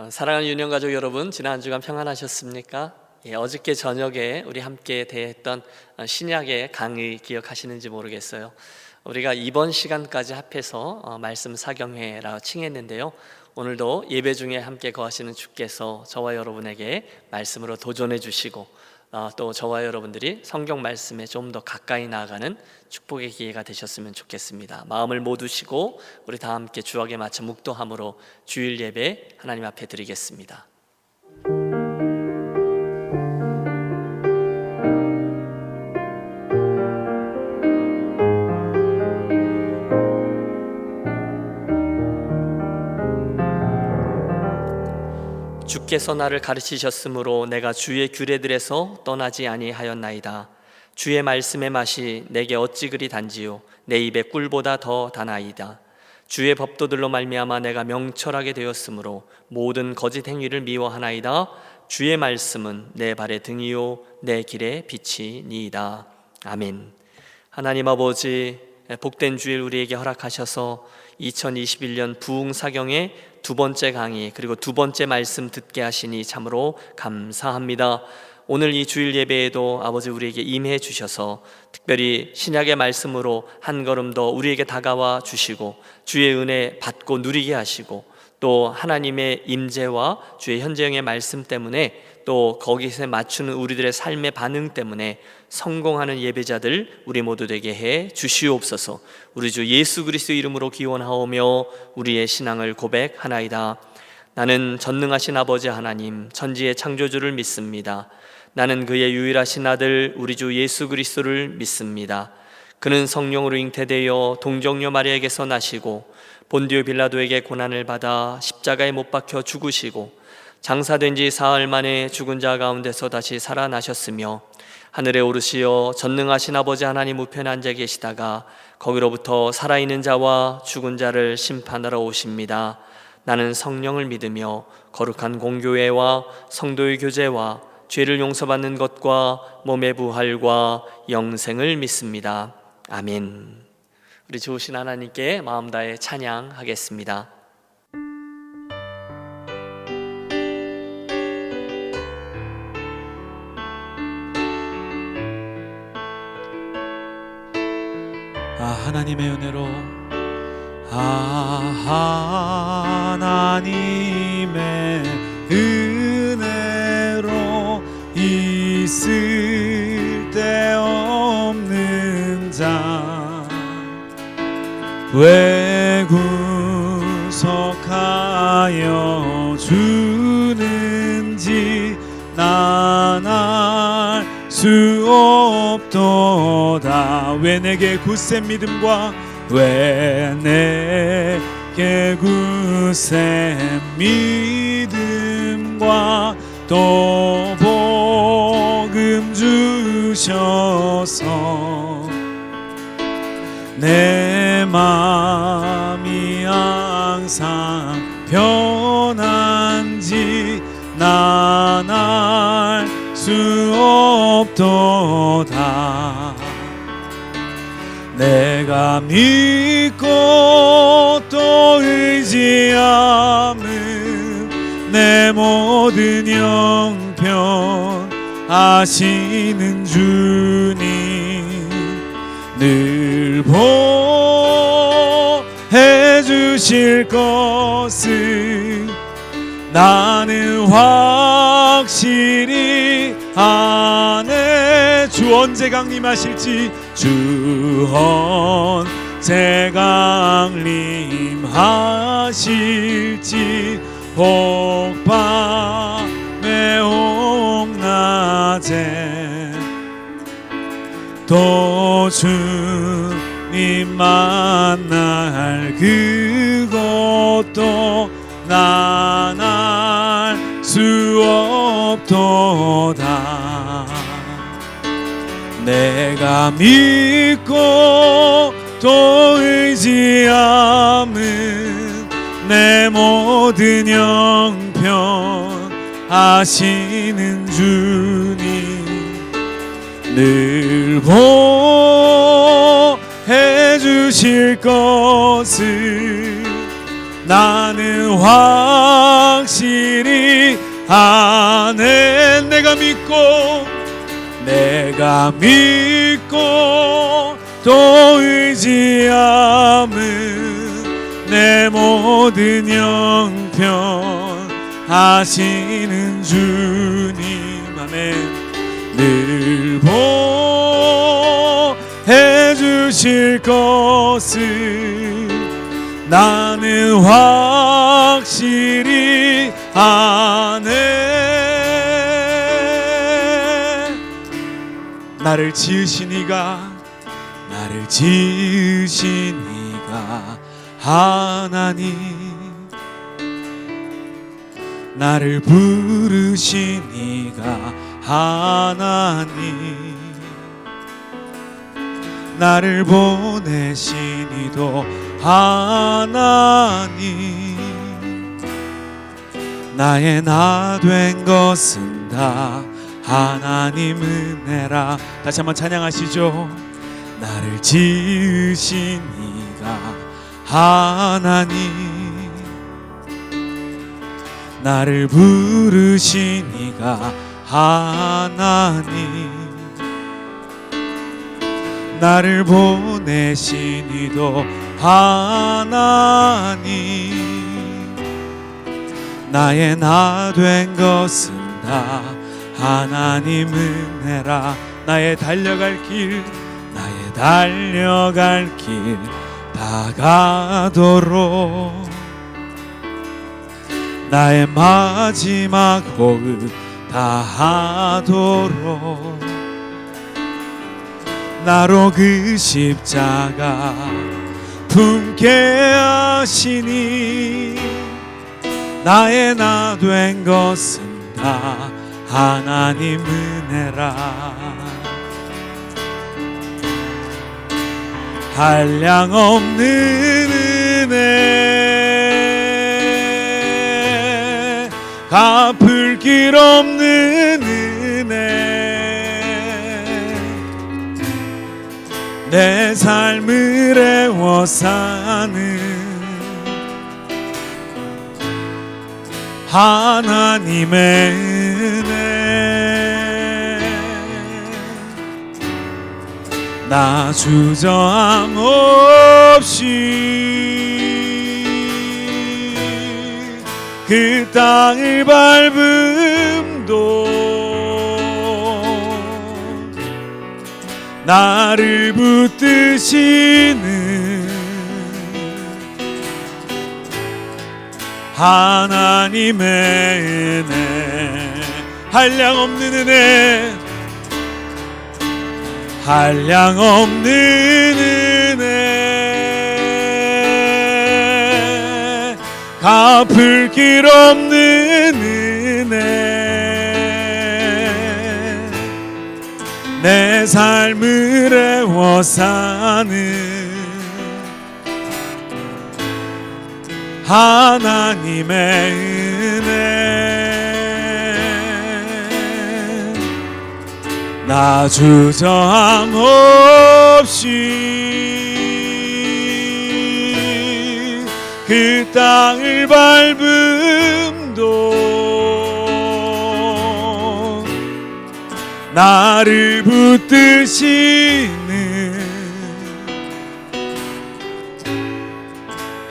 사랑하는 유년가족 여러분, 지난 한 주간 평안하셨습니까? 어저께 저녁에 우리 함께 대했던 신약의 강의 기억하시는지 모르겠어요. 우리가 이번 시간까지 합해서 말씀 사경회라고 칭했는데요, 오늘도 예배 중에 함께 거하시는 주께서 저와 여러분에게 말씀으로 도전해 주시고 또 저와 여러분들이 성경 말씀에 좀 더 가까이 나아가는 축복의 기회가 되셨으면 좋겠습니다. 마음을 모두 쉬고 우리 다 함께 주역에 맞춰 묵도함으로 주일 예배 하나님 앞에 드리겠습니다. 주께서 나를 가르치셨으므로 내가 주의 규례들에서 떠나지 아니하였나이다. 주의 말씀의 맛이 내게 어찌 그리 단지요 내 입에 꿀보다 더 다나이다. 주의 법도들로 말미암아 내가 명철하게 되었으므로 모든 거짓 행위를 미워하나이다. 주의 말씀은 내 발의 등이요 내 길의 빛이니이다. 아멘. 하나님 아버지, 복된 주일 우리에게 허락하셔서 2021년 부흥사경의 두 번째 강의 그리고 두 번째 말씀 듣게 하시니 참으로 감사합니다. 오늘 이 주일 예배에도 아버지 우리에게 임해 주셔서 특별히 신약의 말씀으로 한 걸음 더 우리에게 다가와 주시고 주의 은혜 받고 누리게 하시고 또 하나님의 임재와 주의 현재형의 말씀 때문에 또 거기서 맞추는 우리들의 삶의 반응 때문에 성공하는 예배자들 우리 모두 되게 해 주시옵소서. 우리 주 예수 그리스도 이름으로 기원하오며 우리의 신앙을 고백하나이다. 나는 전능하신 아버지 하나님 천지의 창조주를 믿습니다. 나는 그의 유일하신 아들 우리 주 예수 그리스도를 믿습니다. 그는 성령으로 잉태되어 동정녀 마리아에게서 나시고 본디오 빌라도에게 고난을 받아 십자가에 못 박혀 죽으시고 장사된 지 사흘 만에 죽은 자 가운데서 다시 살아나셨으며 하늘에 오르시어 전능하신 아버지 하나님 우편에 앉아 계시다가 거기로부터 살아있는 자와 죽은 자를 심판하러 오십니다. 나는 성령을 믿으며 거룩한 공교회와 성도의 교제와 죄를 용서받는 것과 몸의 부활과 영생을 믿습니다. 아멘. 우리 좋으신 하나님께 마음 다해 찬양하겠습니다. 하나님의 은혜로 하나님의 은혜로 있을 데 없는 자 왜 구속하여 주는지 난 알 수 없도다. 왜 내게 굳센 믿음과 왜 내게 굳센 믿음과 또 복음 주셔서 내 맘이 항상 편한지 난 알 수 없도다. 내가 믿고 또 의지함은 내 모든 형편 아시는 주님 늘 보해 주실 것을 나는 확실히 아네. 주 언제 강림하실지 주 언제 강림하실지 혹밤에 혹낮에 또 주님 만날 그것도 난 알 수 없도다. 내가 믿고 또 의지함은 내 모든 형편 아시는 주님 늘 보해 주실 것을 나는 확실히 아네. 내가 믿고 또 의지함은 내 모든 형편 하시는 주님. 아멘. 늘 보해 주실 것을 나는 확실히 아네. 나를 지으신 이가 하나님, 나를 부르신 이가 하나님, 나를 보내신 이도 하나님, 나의 나 된 것은 다 하나님 은혜라. 다시 한번 찬양하시죠. 나를 지으신 이가 하나님, 나를 부르신 이가 하나님, 나를 보내신 이도 하나님, 나의 나 된 것은 다 하나님 은혜라. 나의 달려갈 길 다가도록, 나의 마지막 호흡 다하도록, 나로 그 십자가 품게 하시니 나의 나 된 것은 다 하나님 은혜라. 한량없는 은혜, 갚을 길 없는 은혜, 내 삶을 애워 사는 하나님의 은혜. 나 주저함 없이 그 땅을 밟음도 나를 붙드시는 하나님의 은혜. 한량없는 은혜, 한량없는 은혜, 갚을 길 없는 은혜, 내 삶을 애워 사는 하나님의 은혜. 나 주저함 없이 그 땅을 밟음도 나를 붙드시는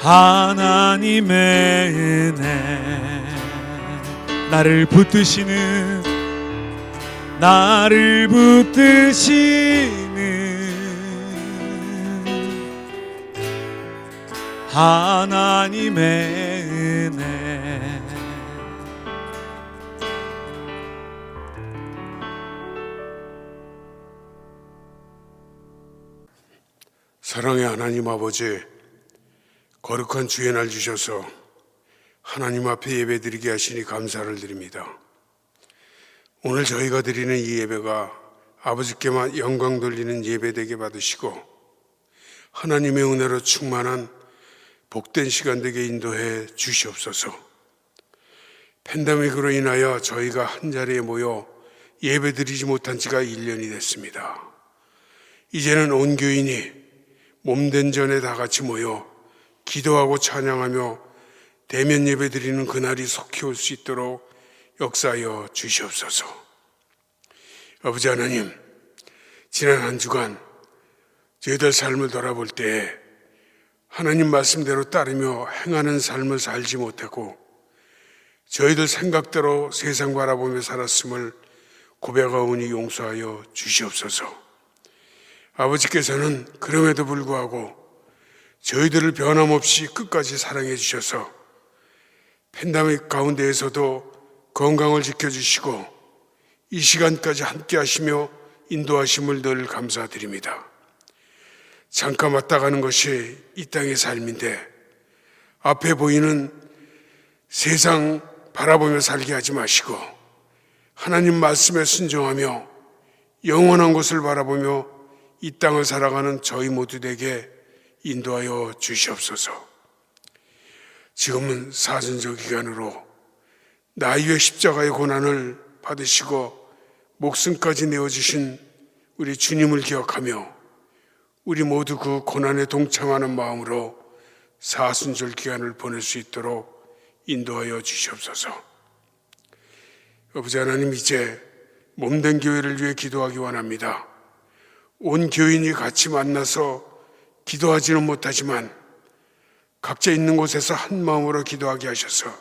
하나님의 은혜. 나를 붙드시는 하나님의 은혜. 사랑의 하나님 아버지, 거룩한 주의 날 주셔서 하나님 앞에 예배드리게 하시니 감사를 드립니다. 오늘 저희가 드리는 이 예배가 아버지께만 영광 돌리는 예배되게 받으시고 하나님의 은혜로 충만한 복된 시간 되게 인도해 주시옵소서. 팬데믹으로 인하여 저희가 한자리에 모여 예배드리지 못한 지가 1년이 됐습니다. 이제는 온 교인이 몸된 전에 다 같이 모여 기도하고 찬양하며 대면 예배 드리는 그날이 속히 올 수 있도록 역사하여 주시옵소서. 아버지 하나님, 지난 한 주간 저희들 삶을 돌아볼 때 하나님 말씀대로 따르며 행하는 삶을 살지 못하고 저희들 생각대로 세상 바라보며 살았음을 고백하오니 용서하여 주시옵소서. 아버지께서는 그럼에도 불구하고 저희들을 변함없이 끝까지 사랑해 주셔서 팬데믹 가운데에서도 건강을 지켜주시고 이 시간까지 함께 하시며 인도하심을 늘 감사드립니다. 잠깐 왔다 가는 것이 이 땅의 삶인데 앞에 보이는 세상 바라보며 살게 하지 마시고 하나님 말씀에 순종하며 영원한 곳을 바라보며 이 땅을 살아가는 저희 모두에게 인도하여 주시옵소서. 지금은 사순절 기간으로 나위의 십자가의 고난을 받으시고 목숨까지 내어주신 우리 주님을 기억하며 우리 모두 그 고난에 동참하는 마음으로 사순절 기간을 보낼 수 있도록 인도하여 주시옵소서. 아버지 하나님, 이제 몸된 교회를 위해 기도하기 원합니다. 온 교인이 같이 만나서 기도하지는 못하지만 각자 있는 곳에서 한 마음으로 기도하게 하셔서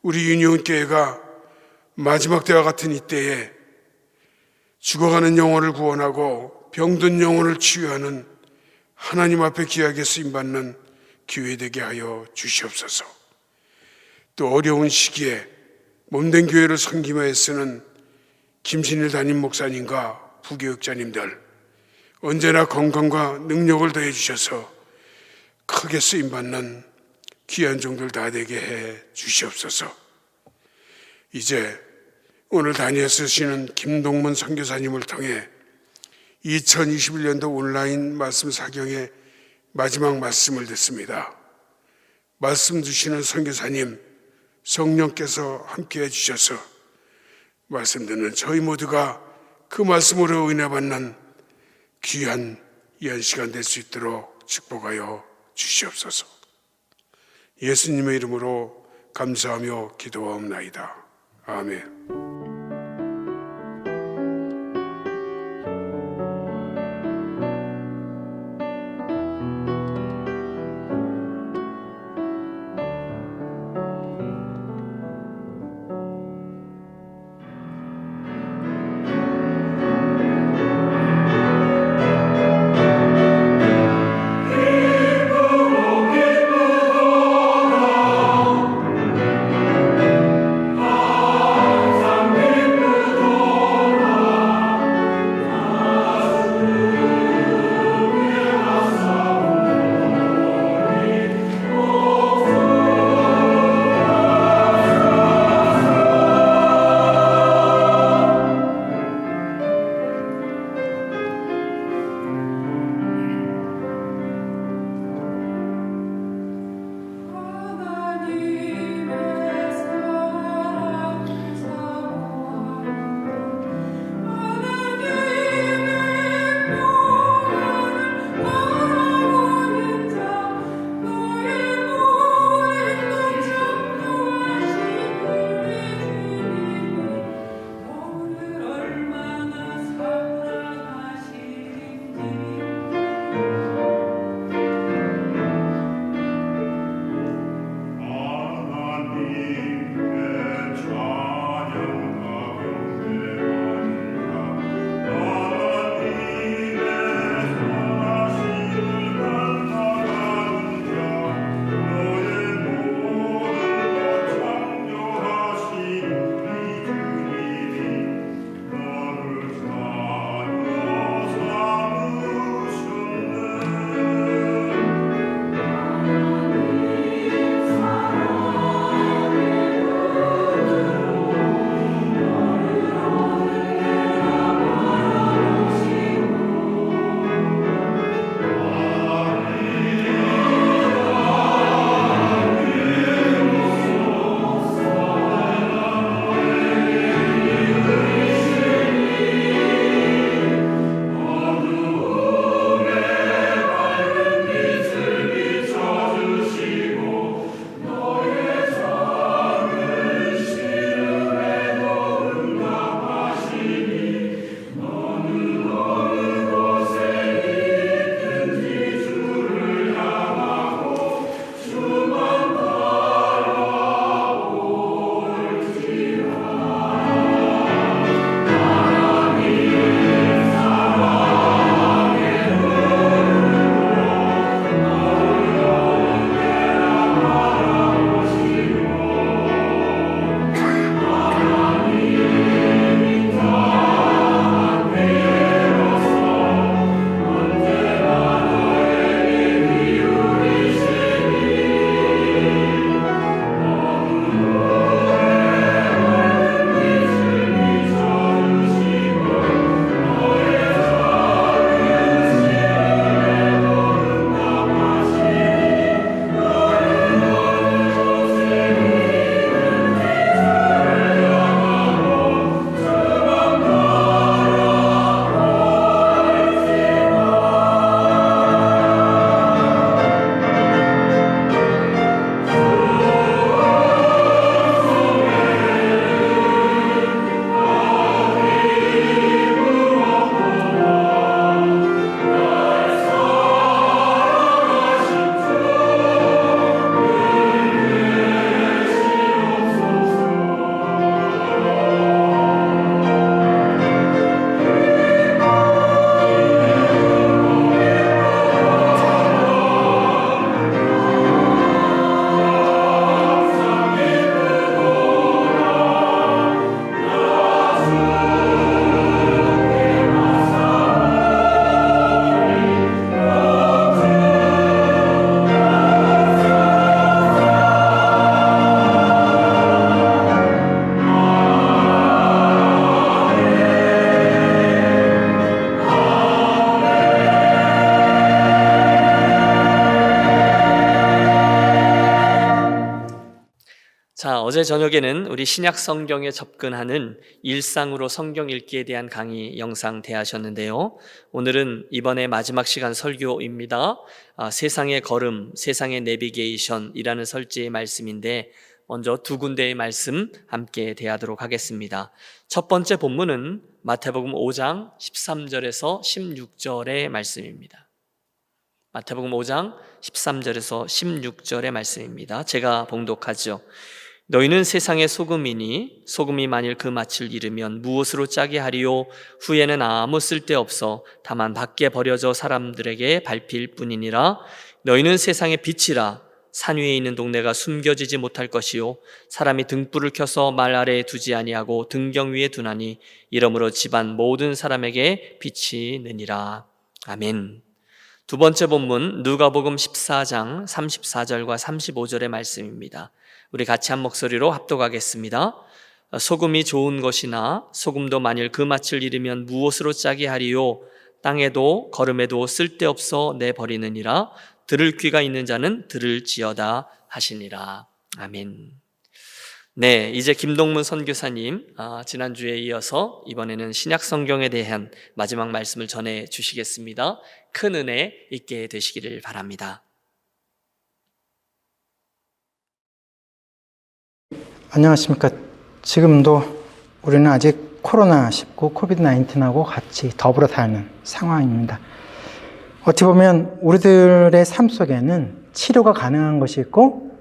우리 유니온교회가 마지막 때와 같은 이때에 죽어가는 영혼을 구원하고 병든 영혼을 치유하는 하나님 앞에 귀하게 쓰임받는 교회 되게 하여 주시옵소서. 또 어려운 시기에 몸된 교회를 섬기며 애쓰는 김신일 담임 목사님과 부교육자님들 언제나 건강과 능력을 더해 주셔서 크게 쓰임받는 귀한 종들 다 되게 해 주시옵소서. 이제 오늘 다니엘 쓰시는 김동문 선교사님을 통해 2021년도 온라인 말씀 사경의 마지막 말씀을 듣습니다. 말씀 주시는 선교사님, 성령께서 함께해 주셔서 말씀 듣는 저희 모두가 그 말씀으로 은혜 받는 귀한 시간 될 수 있도록 축복하여 주시옵소서. 예수님의 이름으로 감사하며 기도하옵나이다. 아멘. 아 자, 어제 저녁에는 우리 신약 성경에 접근하는 일상으로 성경 읽기에 대한 강의 영상 대하셨는데요. 오늘은 이번에 마지막 시간 설교입니다. 세상의 걸음, 세상의 내비게이션이라는 설제의 말씀인데 먼저 두 군데의 말씀 함께 대하도록 하겠습니다. 첫 번째 본문은 마태복음 5장 13절에서 16절의 말씀입니다. 마태복음 5장 13절에서 16절의 말씀입니다. 제가 봉독하죠. 너희는 세상의 소금이니 소금이 만일 그 맛을 잃으면 무엇으로 짜게 하리요? 후에는 아무 쓸데없어 다만 밖에 버려져 사람들에게 밟힐 뿐이니라. 너희는 세상의 빛이라. 산 위에 있는 동네가 숨겨지지 못할 것이요 사람이 등불을 켜서 말 아래에 두지 아니하고 등경 위에 두나니 이러므로 집안 모든 사람에게 빛이 느니라. 아멘. 두 번째 본문 누가복음 14장 34절과 35절의 말씀입니다. 우리 같이 한 목소리로 합독하겠습니다. 소금이 좋은 것이나 소금도 만일 그 맛을 잃으면 무엇으로 짜게 하리요? 땅에도 거름에도 쓸데없어 내버리느니라. 들을 귀가 있는 자는 들을지어다 하시니라. 아멘. 네, 이제 김동문 선교사님 지난주에 이어서 이번에는 신약 성경에 대한 마지막 말씀을 전해 주시겠습니다. 큰 은혜 있게 되시기를 바랍니다. 안녕하십니까. 지금도 우리는 아직 코로나19, 코비드-19하고 같이 더불어 사는 상황입니다. 어떻게 보면 우리들의 삶 속에는 치료가 가능한 것이 있고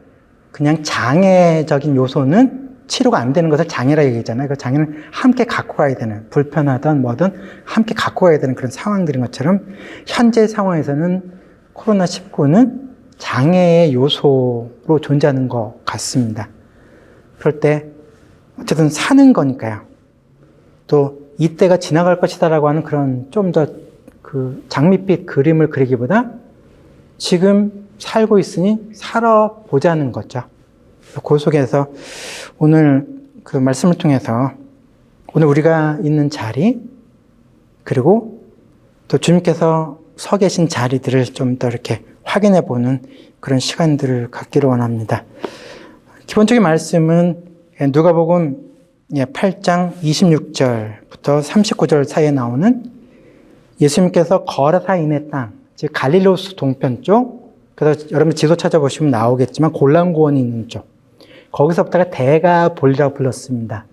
그냥 장애적인 요소는 치료가 안 되는 것을 장애라고 얘기하잖아요. 그 장애는 함께 갖고 가야 되는, 불편하든 뭐든 함께 갖고 가야 되는 그런 상황들인 것처럼 현재 상황에서는 코로나19는 장애의 요소로 존재하는 것 같습니다. 그럴 때 어쨌든 사는 거니까요. 또 이때가 지나갈 것이다라고 하는 그런 좀 더 그 장밋빛 그림을 그리기보다 지금 살고 있으니 살아보자는 거죠. 그 속에서 오늘 그 말씀을 통해서 오늘 우리가 있는 자리 그리고 또 주님께서 서 계신 자리들을 좀 더 이렇게 확인해 보는 그런 시간들을 갖기를 원합니다. 기본적인 말씀은 누가복음 8장 26절부터 39절 사이에 나오는 예수님께서 거라사인의 땅, 즉 갈릴리호수 동편 쪽, 그래서 여러분 지도 찾아보시면 나오겠지만 골란고원이 있는 쪽, 거기서부터가 데가볼리라고 불렀습니다.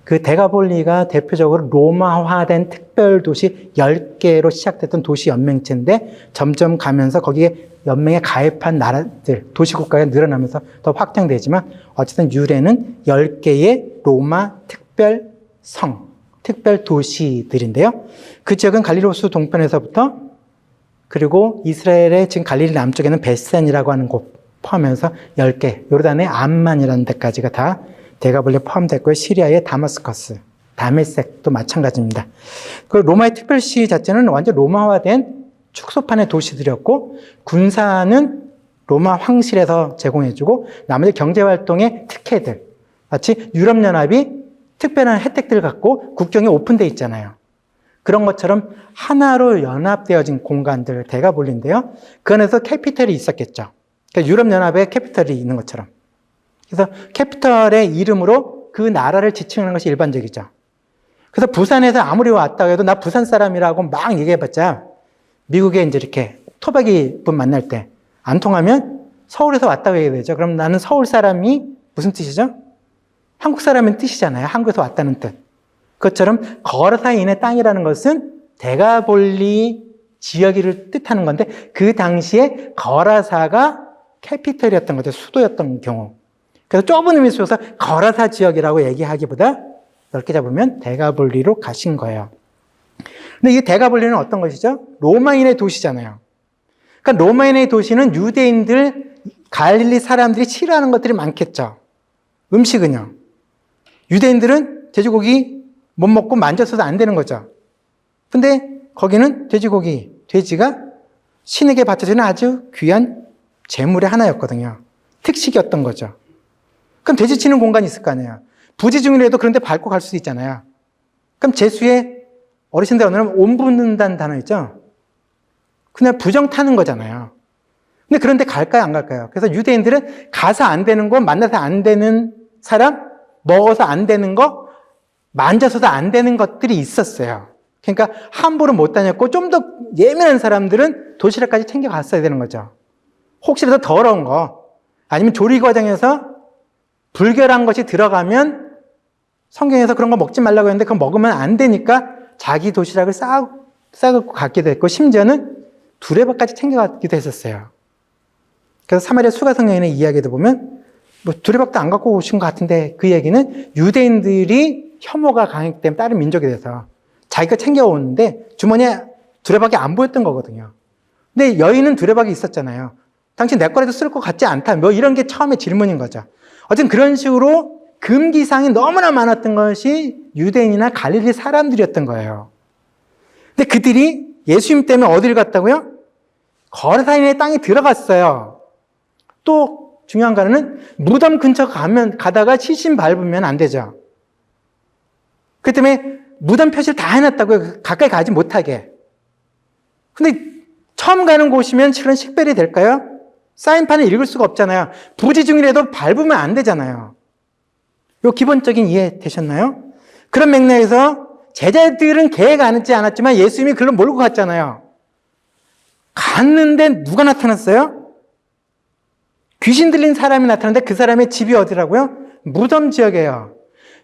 그 데가볼리가 대표적으로 로마화된 특별도시 10개로 시작됐던 도시 연맹체인데 점점 가면서 거기에 연맹에 가입한 나라들, 도시국가가 늘어나면서 더 확장되지만 어쨌든 유래는 10개의 로마 특별성, 특별도시들인데요. 그 지역은 갈릴리호수 동편에서부터 그리고 이스라엘의 지금 갈릴리 남쪽에는 베산이라고 하는 곳 포함해서 10개, 요르단의 암만이라는 데까지가 다 데가볼리에 포함됐고요. 시리아의 다마스커스, 다메섹도 마찬가지입니다. 그 로마의 특별시 자체는 완전 로마화된 축소판의 도시들이었고 군사는 로마 황실에서 제공해주고 나머지 경제활동의 특혜들, 마치 유럽연합이 특별한 혜택들을 갖고 국경이 오픈되어 있잖아요. 그런 것처럼 하나로 연합되어진 공간들 데가볼리인데요. 그 안에서 캐피털이 있었겠죠. 그러니까 유럽연합에 캐피털이 있는 것처럼. 그래서 캐피털의 이름으로 그 나라를 지칭하는 것이 일반적이죠. 그래서 부산에서 아무리 왔다고 해도 나 부산 사람이라고 막 얘기해봤자 미국에 이제 이렇게 토박이 분 만날 때 안 통하면 서울에서 왔다고 얘기해야 되죠. 그럼 나는 서울 사람이 무슨 뜻이죠? 한국 사람인 뜻이잖아요. 한국에서 왔다는 뜻. 그것처럼 거라사인의 땅이라는 것은 데가볼리 지역을 뜻하는 건데 그 당시에 거라사가 캐피털이었던 거죠. 수도였던 경우. 그래서 좁은 의미 속에서 거라사 지역이라고 얘기하기보다 넓게 잡으면 데가볼리로 가신 거예요. 근데 이 데가볼리는 어떤 것이죠? 로마인의 도시잖아요. 그러니까 로마인의 도시는 유대인들, 갈릴리 사람들이 싫어하는 것들이 많겠죠. 음식은요. 유대인들은 돼지고기 못 먹고 만져서도 안 되는 거죠. 근데 거기는 돼지고기, 돼지가 신에게 바쳐지는 아주 귀한 재물의 하나였거든요. 특식이었던 거죠. 그럼 돼지 치는 공간이 있을 거 아니에요. 부지 중이라도 그런 데 밟고 갈 수 있잖아요. 그럼 제수의 어르신들 오늘은 온 붓는다는 단어 있죠? 그냥 부정 타는 거잖아요. 근데 그런 데 갈까요, 안 갈까요? 그래서 유대인들은 가서 안 되는 곳, 만나서 안 되는 사람, 먹어서 안 되는 거, 만져서도 안 되는 것들이 있었어요. 그러니까 함부로 못 다녔고 좀 더 예민한 사람들은 도시락까지 챙겨갔어야 되는 거죠. 혹시라도 더러운 거, 아니면 조리 과정에서 불결한 것이 들어가면 성경에서 그런 거 먹지 말라고 했는데 그거 먹으면 안 되니까 자기 도시락을 싸갖고 갔기도 했고 심지어는 두레박까지 챙겨가기도 했었어요. 그래서 사마리아 수가성경의 이야기도 보면 뭐 두레박도 안 갖고 오신 것 같은데 그 얘기는 유대인들이 혐오가 강했기 때문에 다른 민족에 대해서 자기가 챙겨오는데 주머니에 두레박이 안 보였던 거거든요. 근데 여인은 두레박이 있었잖아요. 당신 내 거라도 쓸 것 같지 않다. 뭐 이런 게 처음에 질문인 거죠. 어쨌든 그런 식으로 금기사항이 너무나 많았던 것이 유대인이나 갈릴리 사람들이었던 거예요. 근데 그들이 예수님 때문에 어디를 갔다고요? 거르사인의 땅에 들어갔어요. 또 중요한 거는 무덤 근처 가다가 시신 밟으면 안 되죠. 그 때문에 무덤 표시를 다 해놨다고요. 가까이 가지 못하게. 근데 처음 가는 곳이면 그런 식별이 될까요? 사인판을 읽을 수가 없잖아요. 부지 중이라도 밟으면 안 되잖아요. 요 기본적인 이해 되셨나요? 그런 맥락에서 제자들은 계획 안 했지 않았지만 예수님이 글로 몰고 갔잖아요. 갔는데 누가 나타났어요? 귀신 들린 사람이 나타났는데 그 사람의 집이 어디라고요? 무덤 지역이에요.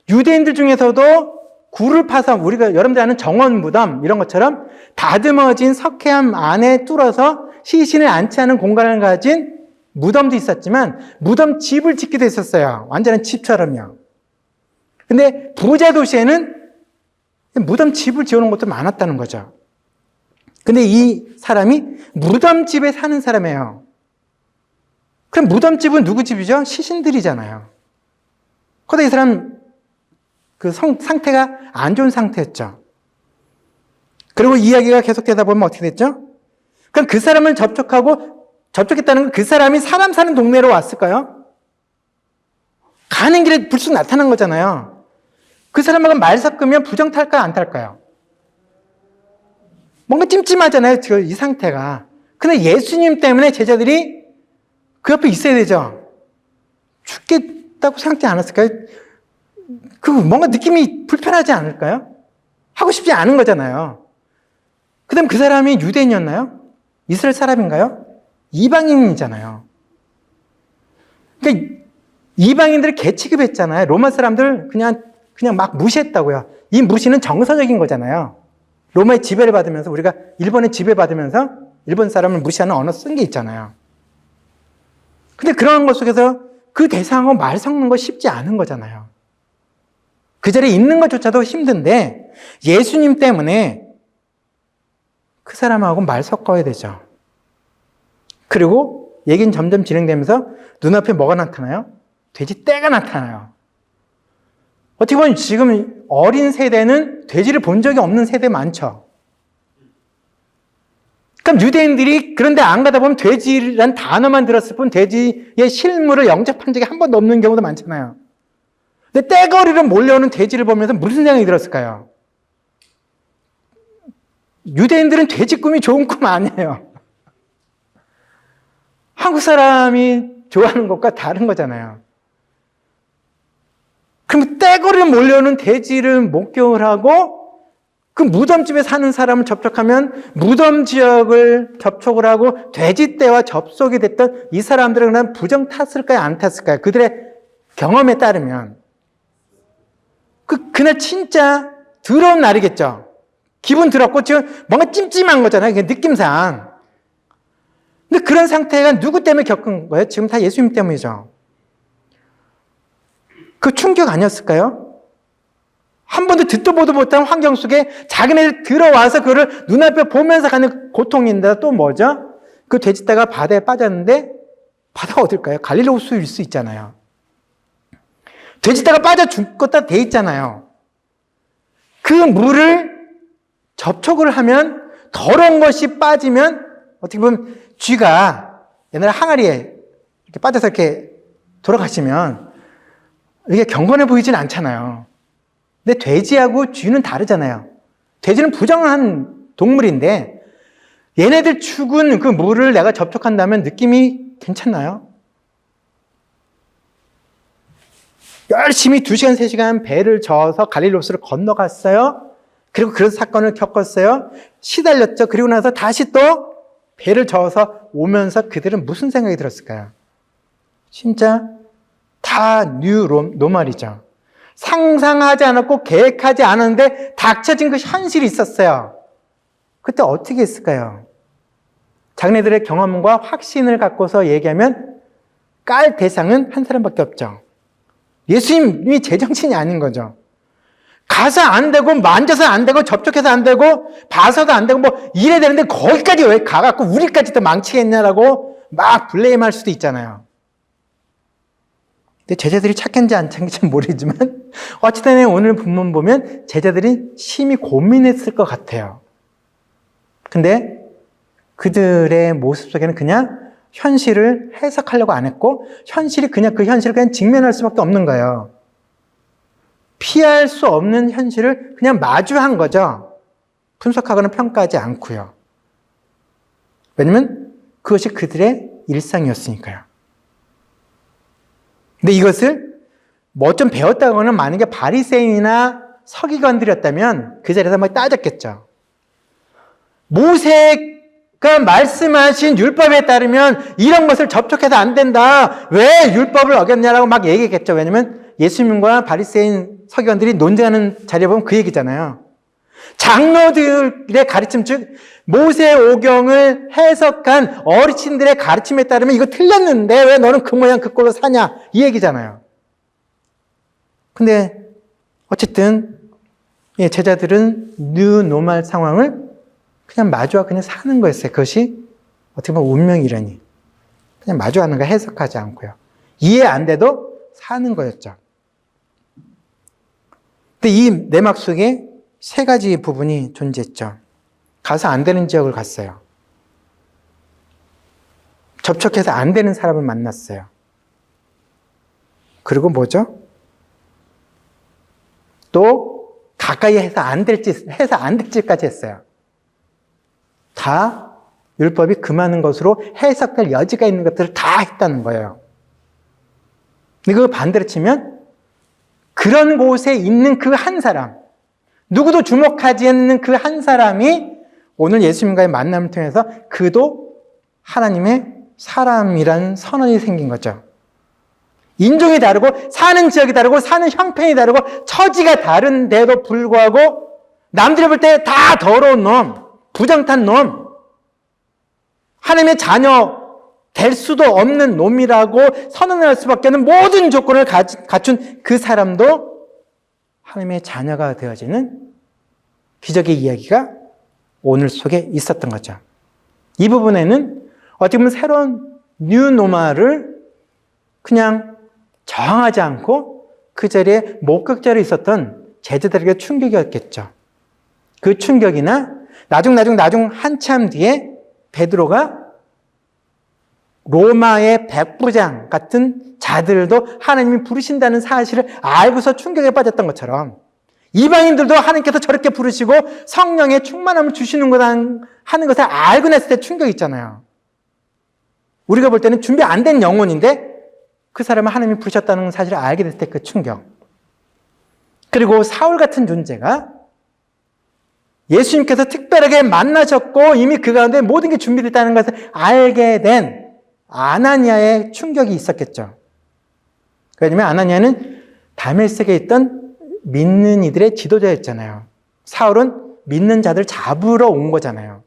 유대인들 중에서도 굴을 파서 우리가 여러분들 아는 정원 무덤 이런 것처럼 다듬어진 석회암 안에 뚫어서 시신을 안치하는 공간을 가진 무덤도 있었지만 무덤 집을 짓기도 했었어요. 완전한 집처럼요. 근데 부자 도시에는 무덤 집을 지어놓은 것도 많았다는 거죠. 근데 이 사람이 무덤 집에 사는 사람이에요. 그럼 무덤 집은 누구 집이죠? 시신들이잖아요. 그런데 이 사람 그 상태가 안 좋은 상태였죠. 그리고 이야기가 계속되다 보면 어떻게 됐죠? 그럼 그 사람을 접촉했다는 건 그 사람이 사람 사는 동네로 왔을까요? 가는 길에 불쑥 나타난 거잖아요. 그 사람하고 말 섞으면 부정 탈까요? 안 탈까요? 뭔가 찜찜하잖아요. 이 상태가. 근데 예수님 때문에 제자들이 그 옆에 있어야 되죠. 죽겠다고 생각지 않았을까요? 그 뭔가 느낌이 불편하지 않을까요? 하고 싶지 않은 거잖아요. 그 다음 그 사람이 유대인이었나요? 이스라엘 사람인가요? 이방인이잖아요. 그러니까 이방인들을 개취급했잖아요. 로마 사람들 그냥 막 무시했다고요. 이 무시는 정서적인 거잖아요. 로마의 지배를 받으면서 우리가 일본의 지배받으면서 일본 사람을 무시하는 언어 쓴 게 있잖아요. 근데 그런 것 속에서 그 대상하고 말 섞는 거 쉽지 않은 거잖아요. 그 자리에 있는 것조차도 힘든데 예수님 때문에 그 사람하고 말 섞어야 되죠. 그리고 얘기는 점점 진행되면서 눈앞에 뭐가 나타나요? 돼지떼가 나타나요. 어떻게 보면 지금 어린 세대는 돼지를 본 적이 없는 세대 많죠. 그럼 유대인들이 그런데 안 가다 보면 돼지란 단어만 들었을 뿐 돼지의 실물을 영접한 적이 한 번도 없는 경우도 많잖아요. 근데 떼거리로 몰려오는 돼지를 보면서 무슨 생각이 들었을까요? 유대인들은 돼지 꿈이 좋은 꿈 아니에요. 한국 사람이 좋아하는 것과 다른 거잖아요. 그럼 떼거리로 몰려오는 돼지를 목격을 하고 그 무덤집에 사는 사람을 접촉하면 무덤 지역을 접촉을 하고 돼지떼와 접속이 됐던 이 사람들은 그냥 부정 탔을까요? 안 탔을까요? 그들의 경험에 따르면 그날 진짜 더러운 날이겠죠. 기분 더럽고 지금 뭔가 찜찜한 거잖아요. 느낌상. 근데 그런 상태가 누구 때문에 겪은 거예요? 지금 다 예수님 때문이죠. 그 충격 아니었을까요? 한 번도 듣도 보도 못한 환경 속에 자기네들 들어와서 그거를 눈앞에 보면서 가는 고통인데 또 뭐죠? 그 돼지떼가 바다에 빠졌는데 바다가 어딜까요? 갈릴리 호수일 수 있잖아요. 돼지떼가 빠져 죽겠다 돼 있잖아요. 그 물을 접촉을 하면 더러운 것이 빠지면 어떻게 보면 쥐가 옛날에 항아리에 이렇게 빠져서 이렇게 돌아가시면 이게 경건해 보이진 않잖아요. 근데 돼지하고 쥐는 다르잖아요. 돼지는 부정한 동물인데 얘네들 죽은 그 물을 내가 접촉한다면 느낌이 괜찮나요? 열심히 2시간, 3시간 배를 저어서 갈릴로스를 건너갔어요. 그리고 그런 사건을 겪었어요. 시달렸죠. 그리고 나서 다시 또 배를 저어서 오면서 그들은 무슨 생각이 들었을까요? 진짜 다 뉴 노멀이죠. 상상하지 않았고 계획하지 않았는데 닥쳐진 그 현실이 있었어요. 그때 어떻게 했을까요? 자기네들의 경험과 확신을 갖고서 얘기하면 깔 대상은 한 사람밖에 없죠. 예수님이 제정신이 아닌 거죠. 가서 안 되고 만져서 안 되고 접촉해서 안 되고 봐서도 안 되고 뭐 이래야 되는데 거기까지 왜 가갖고 우리까지 또 망치겠냐라고 막 블레임할 수도 있잖아요. 근데 제자들이 착한지 안 착한지 모르지만 어쨌든 오늘 본문 보면 제자들이 심히 고민했을 것 같아요. 근데 그들의 모습 속에는 그냥 현실을 해석하려고 안 했고 현실이 그냥 그 현실을 그냥 직면할 수밖에 없는 거예요. 피할 수 없는 현실을 그냥 마주한 거죠. 분석하거나 평가하지 않고요. 왜냐면 그것이 그들의 일상이었으니까요. 근데 이것을 뭐 좀 배웠다고는 만약에 바리새인이나 서기관들이었다면 그 자리에서 막 따졌겠죠. 모세가 말씀하신 율법에 따르면 이런 것을 접촉해서 안 된다. 왜 율법을 어겼냐라고 막 얘기했겠죠. 왜냐면 예수님과 바리새인 서기관들이 논쟁하는 자리에 보면 그 얘기잖아요. 장로들의 가르침, 즉 모세 오경을 해석한 어르신들의 가르침에 따르면 이거 틀렸는데 왜 너는 그 모양 그 꼴로 사냐 이 얘기잖아요. 근데 어쨌든 제자들은 뉴 노멀 상황을 그냥 마주하고 그냥 사는 거였어요. 그것이 어떻게 보면 운명이라니. 그냥 마주하는 거 해석하지 않고요. 이해 안 돼도 사는 거였죠. 근데 이 내막 속에 세 가지 부분이 존재했죠. 가서 안 되는 지역을 갔어요. 접촉해서 안 되는 사람을 만났어요. 그리고 뭐죠? 또 가까이 해서 안 될 짓까지 했어요. 다 율법이 금하는 것으로 해석될 여지가 있는 것들을 다 했다는 거예요. 근데 그거 반대로 치면 그런 곳에 있는 그 한 사람, 누구도 주목하지 않는 그 한 사람이 오늘 예수님과의 만남을 통해서 그도 하나님의 사람이라는 선언이 생긴 거죠. 인종이 다르고 사는 지역이 다르고 사는 형편이 다르고 처지가 다른데도 불구하고 남들이 볼 때 다 더러운 놈, 부정탄 놈, 하나님의 자녀 될 수도 없는 놈이라고 선언할 수밖에 없는 모든 조건을 갖춘 그 사람도 하나님의 자녀가 되어지는 기적의 이야기가 오늘 속에 있었던 거죠. 이 부분에는 어떻게 보면 새로운 뉴 노멀을 그냥 저항하지 않고 그 자리에 목격자로 있었던 제자들에게 충격이었겠죠. 그 충격이나 나중 한참 뒤에 베드로가 로마의 백부장 같은 자들도 하나님이 부르신다는 사실을 알고서 충격에 빠졌던 것처럼 이방인들도 하나님께서 저렇게 부르시고 성령의 충만함을 주시는 거다 하는 것을 알고 났을 때 충격이 있잖아요. 우리가 볼 때는 준비 안 된 영혼인데 그 사람을 하나님이 부르셨다는 사실을 알게 됐을 때 그 충격. 그리고 사울 같은 존재가 예수님께서 특별하게 만나셨고 이미 그 가운데 모든 게 준비됐다는 것을 알게 된 아나니아의 충격이 있었겠죠. 왜냐하면 아나니아는 다메섹에 있던 믿는 이들의 지도자였잖아요. 사울은 믿는 자들 잡으러 온 거잖아요.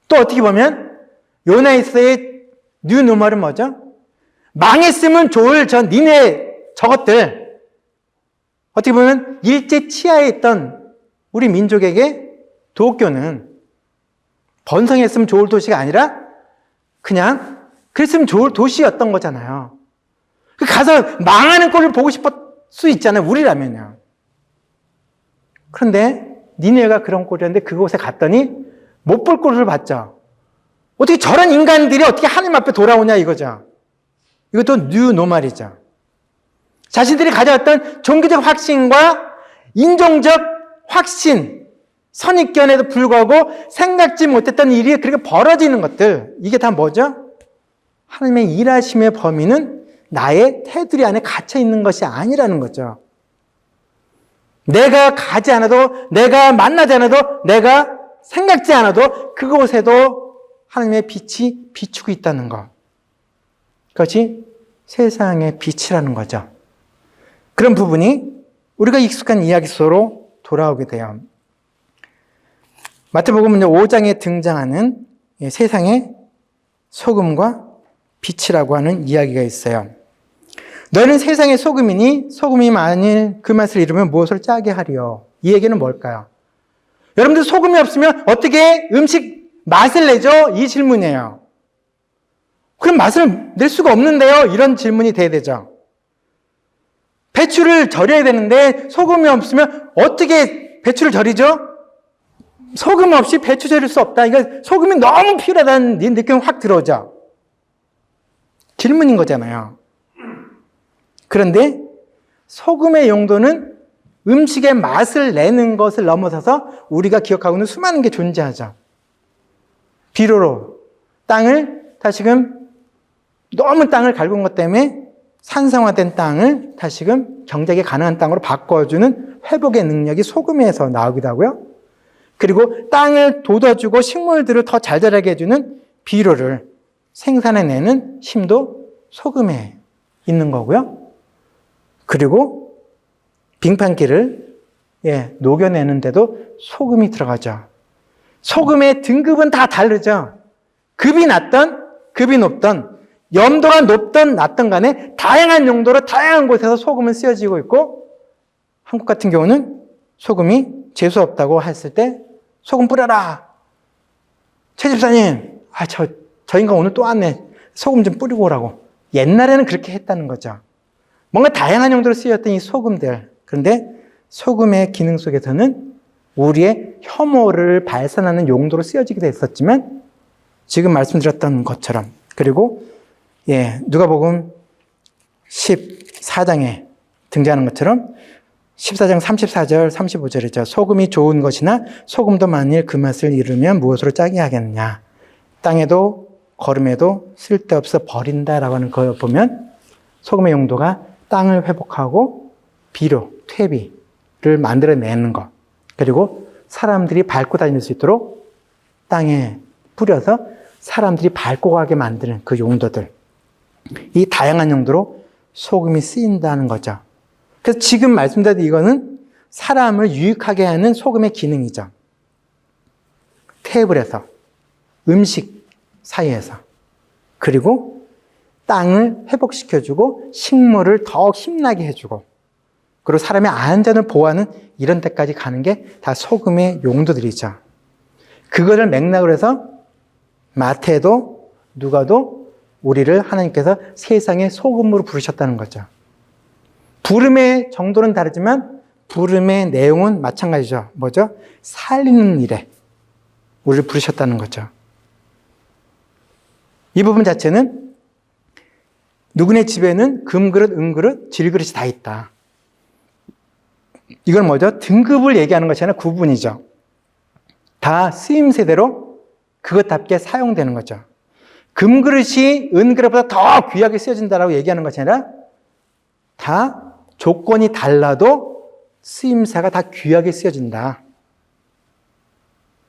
또 어떻게 보면 요나이스의 뉴 노멀은 뭐죠? 망했으면 좋을 저 니네 저것들. 어떻게 보면 일제 치하에 있던 우리 민족에게 도교는 번성했으면 좋을 도시가 아니라 그냥 그랬으면 좋을 도시였던 거잖아요. 가서 망하는 꼴을 보고 싶을 수 있잖아요. 우리라면요. 그런데 니네가 그런 꼴이었는데 그곳에 갔더니 못 볼 꼴을 봤죠. 어떻게 저런 인간들이 어떻게 하나님 앞에 돌아오냐 이거죠. 이것도 뉴 노멀이죠. 자신들이 가져왔던 종교적 확신과 인종적 확신, 선입견에도 불구하고 생각지 못했던 일이 그렇게 벌어지는 것들, 이게 다 뭐죠? 하나님의 일하심의 범위는 나의 테두리 안에 갇혀 있는 것이 아니라는 거죠. 내가 가지 않아도, 내가 만나지 않아도, 내가 생각지 않아도 그곳에도 하나님의 빛이 비추고 있다는 것. 그것이 세상의 빛이라는 거죠. 그런 부분이 우리가 익숙한 이야기 속으로 돌아오게 돼요. 마태복음 5장에 등장하는 세상의 소금과 빛이라고 하는 이야기가 있어요. 너희는 세상의 소금이니 소금이 만일 그 맛을 잃으면 무엇을 짜게 하리요? 이 얘기는 뭘까요? 여러분들 소금이 없으면 어떻게 음식 맛을 내죠? 이 질문이에요. 그럼 맛을 낼 수가 없는데요? 이런 질문이 돼야 되죠. 배추를 절여야 되는데 소금이 없으면 어떻게 배추를 절이죠? 소금 없이 배추 절일 수 없다. 이거 소금이 너무 필요하다는 느낌이 확 들어오죠. 질문인 거잖아요. 그런데 소금의 용도는 음식의 맛을 내는 것을 넘어서서 우리가 기억하고 있는 수많은 게 존재하죠. 비료로 땅을 다시금 너무 땅을 갈군 것 때문에 산성화된 땅을 다시금 경작이 가능한 땅으로 바꿔주는 회복의 능력이 소금에서 나오기도 하고요. 그리고 땅을 돋워주고 식물들을 더 잘 자라게 해주는 비료를 생산해내는 힘도 소금에 있는 거고요. 그리고 빙판길을 녹여내는데도 소금이 들어가죠. 소금의 등급은 다 다르죠. 급이 낮던 급이 높던 염도가 높던 낮던 간에 다양한 용도로 다양한 곳에서 소금은 쓰여지고 있고, 한국 같은 경우는 소금이 재수 없다고 했을 때 소금 뿌려라. 최 집사님, 저 인간 오늘 또 왔네. 소금 좀 뿌리고 오라고. 옛날에는 그렇게 했다는 거죠. 뭔가 다양한 용도로 쓰였던 이 소금들. 그런데 소금의 기능 속에서는 우리의 혐오를 발산하는 용도로 쓰여지기도 했었지만, 지금 말씀드렸던 것처럼, 그리고 누가복음 14장에 등장하는 것처럼 14장 34절 35절이죠. 소금이 좋은 것이나 소금도 만일 그 맛을 잃으면 무엇으로 짜게 하겠느냐. 땅에도 거름에도 쓸데없어 버린다라고 하는 걸 보면 소금의 용도가 땅을 회복하고 비료, 퇴비를 만들어내는 것, 그리고 사람들이 밟고 다닐 수 있도록 땅에 뿌려서 사람들이 밟고 가게 만드는 그 용도들, 이 다양한 용도로 소금이 쓰인다는 거죠. 그래서 지금 말씀드린 이거는 사람을 유익하게 하는 소금의 기능이죠. 테이블에서, 음식 사이에서, 그리고 땅을 회복시켜주고 식물을 더 힘나게 해주고, 그리고 사람의 안전을 보호하는 이런 데까지 가는 게 다 소금의 용도들이죠. 그거를 맥락으로 해서 마태도 누가도 우리를 하나님께서 세상의 소금으로 부르셨다는 거죠. 부름의 정도는 다르지만 부름의 내용은 마찬가지죠. 뭐죠? 살리는 일에 우리를 부르셨다는 거죠. 이 부분 자체는 누구네 집에는 금그릇, 은그릇, 질그릇이 다 있다. 이건 뭐죠? 등급을 얘기하는 것이 아니라 구분이죠. 다 쓰임새대로 그것답게 사용되는 거죠. 금그릇이 은그릇보다 더 귀하게 쓰여진다라고 얘기하는 것이 아니라 다 조건이 달라도 쓰임새가 다 귀하게 쓰여진다.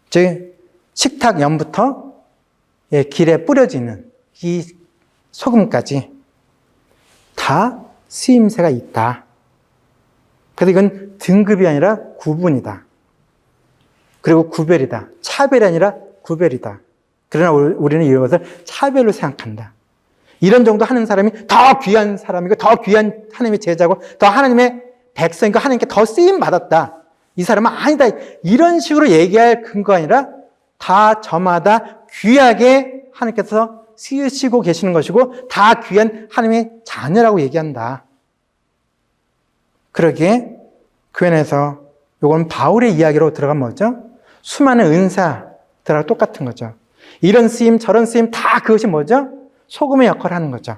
즉 식탁 연부터 길에 뿌려지는 이 소금까지 다 쓰임새가 있다. 그래서 이건 등급이 아니라 구분이다. 그리고 구별이다. 차별이 아니라 구별이다. 그러나 우리는 이것을 차별로 생각한다. 이런 정도 하는 사람이 더 귀한 사람이고 더 귀한 하나님의 제자고 더 하나님의 백성이고 하나님께 더 쓰임 받았다. 이 사람은 아니다. 이런 식으로 얘기할 근거가 아니라 다 저마다 귀하게 하나님께서 쓰시고 계시는 것이고 다 귀한 하나님의 자녀라고 얘기한다. 그러기에 교회에서 이건 바울의 이야기로 들어가면 뭐죠? 수많은 은사들하고 똑같은 거죠. 이런 쓰임 저런 쓰임 다 그것이 뭐죠? 소금의 역할을 하는 거죠.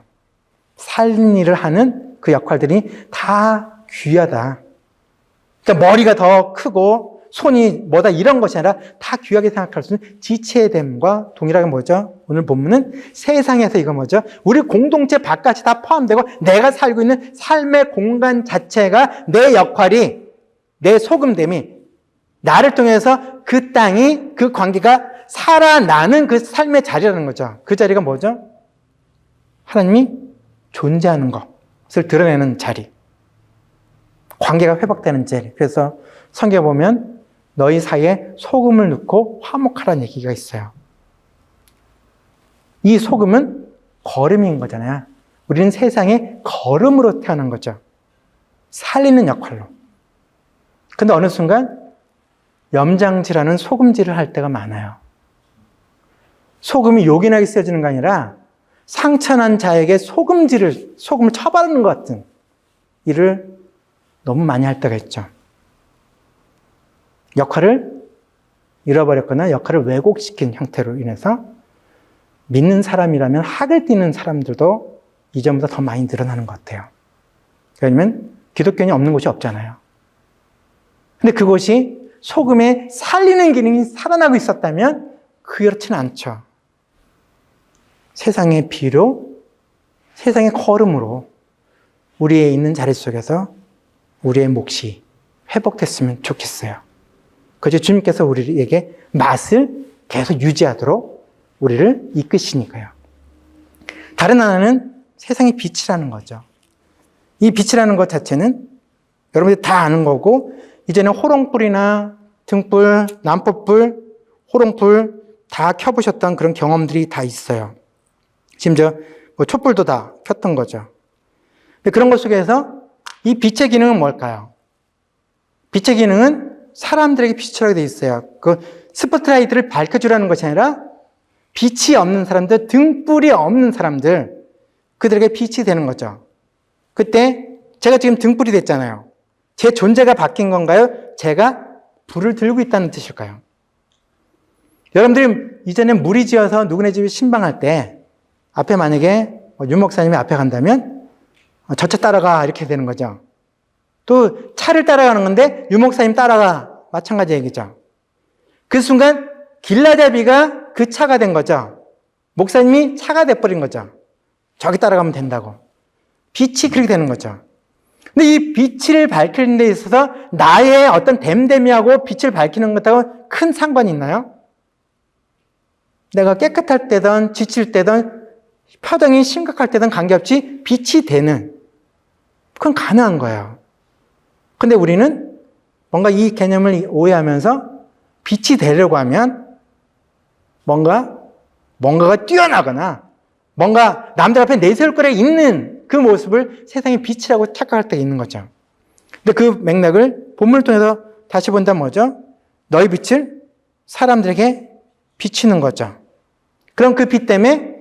살린 일을 하는 그 역할들이 다 귀하다. 그러니까 머리가 더 크고 손이 뭐다 이런 것이 아니라 다 귀하게 생각할 수 있는 지체됨과 동일하게 뭐죠? 오늘 본문은 세상에서 이거 뭐죠? 우리 공동체 바깥이 다 포함되고 내가 살고 있는 삶의 공간 자체가 내 역할이, 내 소금됨이 나를 통해서 그 땅이, 그 관계가 살아나는 그 삶의 자리라는 거죠. 그 자리가 뭐죠? 하나님이 존재하는 것을 드러내는 자리. 관계가 회복되는 자리. 그래서 성경에 보면 너희 사이에 소금을 넣고 화목하라는 얘기가 있어요. 이 소금은 거름인 거잖아요. 우리는 세상에 거름으로 태어난 거죠. 살리는 역할로. 근데 어느 순간 염장질하는 소금질을 할 때가 많아요. 소금이 요긴하게 쓰여지는 게 아니라 상처난 자에게 소금을 쳐바르는 것 같은 일을 너무 많이 할 때가 있죠. 역할을 잃어버렸거나 역할을 왜곡시킨 형태로 인해서 믿는 사람이라면 학을 띠는 사람들도 이전보다 더 많이 늘어나는 것 같아요. 왜냐하면 기독교인이 없는 곳이 없잖아요. 근데 그곳이 소금에 살리는 기능이 살아나고 있었다면 그렇지는 않죠. 세상의 비로, 세상의 거름으로 우리의 있는 자리 속에서 우리의 몫이 회복됐으면 좋겠어요. 그래서 주님께서 우리에게 맛을 계속 유지하도록 우리를 이끄시니까요. 다른 하나는 세상의 빛이라는 거죠. 이 빛이라는 것 자체는 여러분들이 다 아는 거고, 이제는 호롱불이나 등불, 난포불, 호롱불 다 켜보셨던 그런 경험들이 다 있어요. 심지어 촛불도 다 켰던 거죠. 근데 그런 것 속에서 이 빛의 기능은 뭘까요? 빛의 기능은 사람들에게 빛을 하게 돼 있어요. 그 스포트라이트를 밝혀주라는 것이 아니라 빛이 없는 사람들, 등불이 없는 사람들, 그들에게 빛이 되는 거죠. 그때 제가 지금 등불이 됐잖아요. 제 존재가 바뀐 건가요? 제가 불을 들고 있다는 뜻일까요? 여러분들이 이전에 무리지어서 누구네 집에 신방할 때 앞에 만약에 윤 목사님이 앞에 간다면 저 차 따라가 이렇게 되는 거죠. 또 차를 따라가는 건데 윤 목사님 따라가, 마찬가지 얘기죠. 그 순간 길라잡이가 그 차가 된 거죠. 목사님이 차가 돼버린 거죠. 저기 따라가면 된다고. 빛이 그렇게 되는 거죠. 근데 이 빛을 밝히는 데 있어서 나의 어떤 됨됨이하고 빛을 밝히는 것하고 큰 상관이 있나요? 내가 깨끗할 때든 지칠 때든 표정이 심각할 때든 관계없이 빛이 되는, 그건 가능한 거예요. 근데 우리는 뭔가 이 개념을 오해하면서 빛이 되려고 하면 뭔가가 뛰어나거나 뭔가 남들 앞에 내세울 거래 있는 그 모습을 세상의 빛이라고 착각할 때가 있는 거죠. 근데 그 맥락을 본문을 통해서 다시 본다면 뭐죠? 너희 빛을 사람들에게 비치는 거죠. 그럼 그 빛 때문에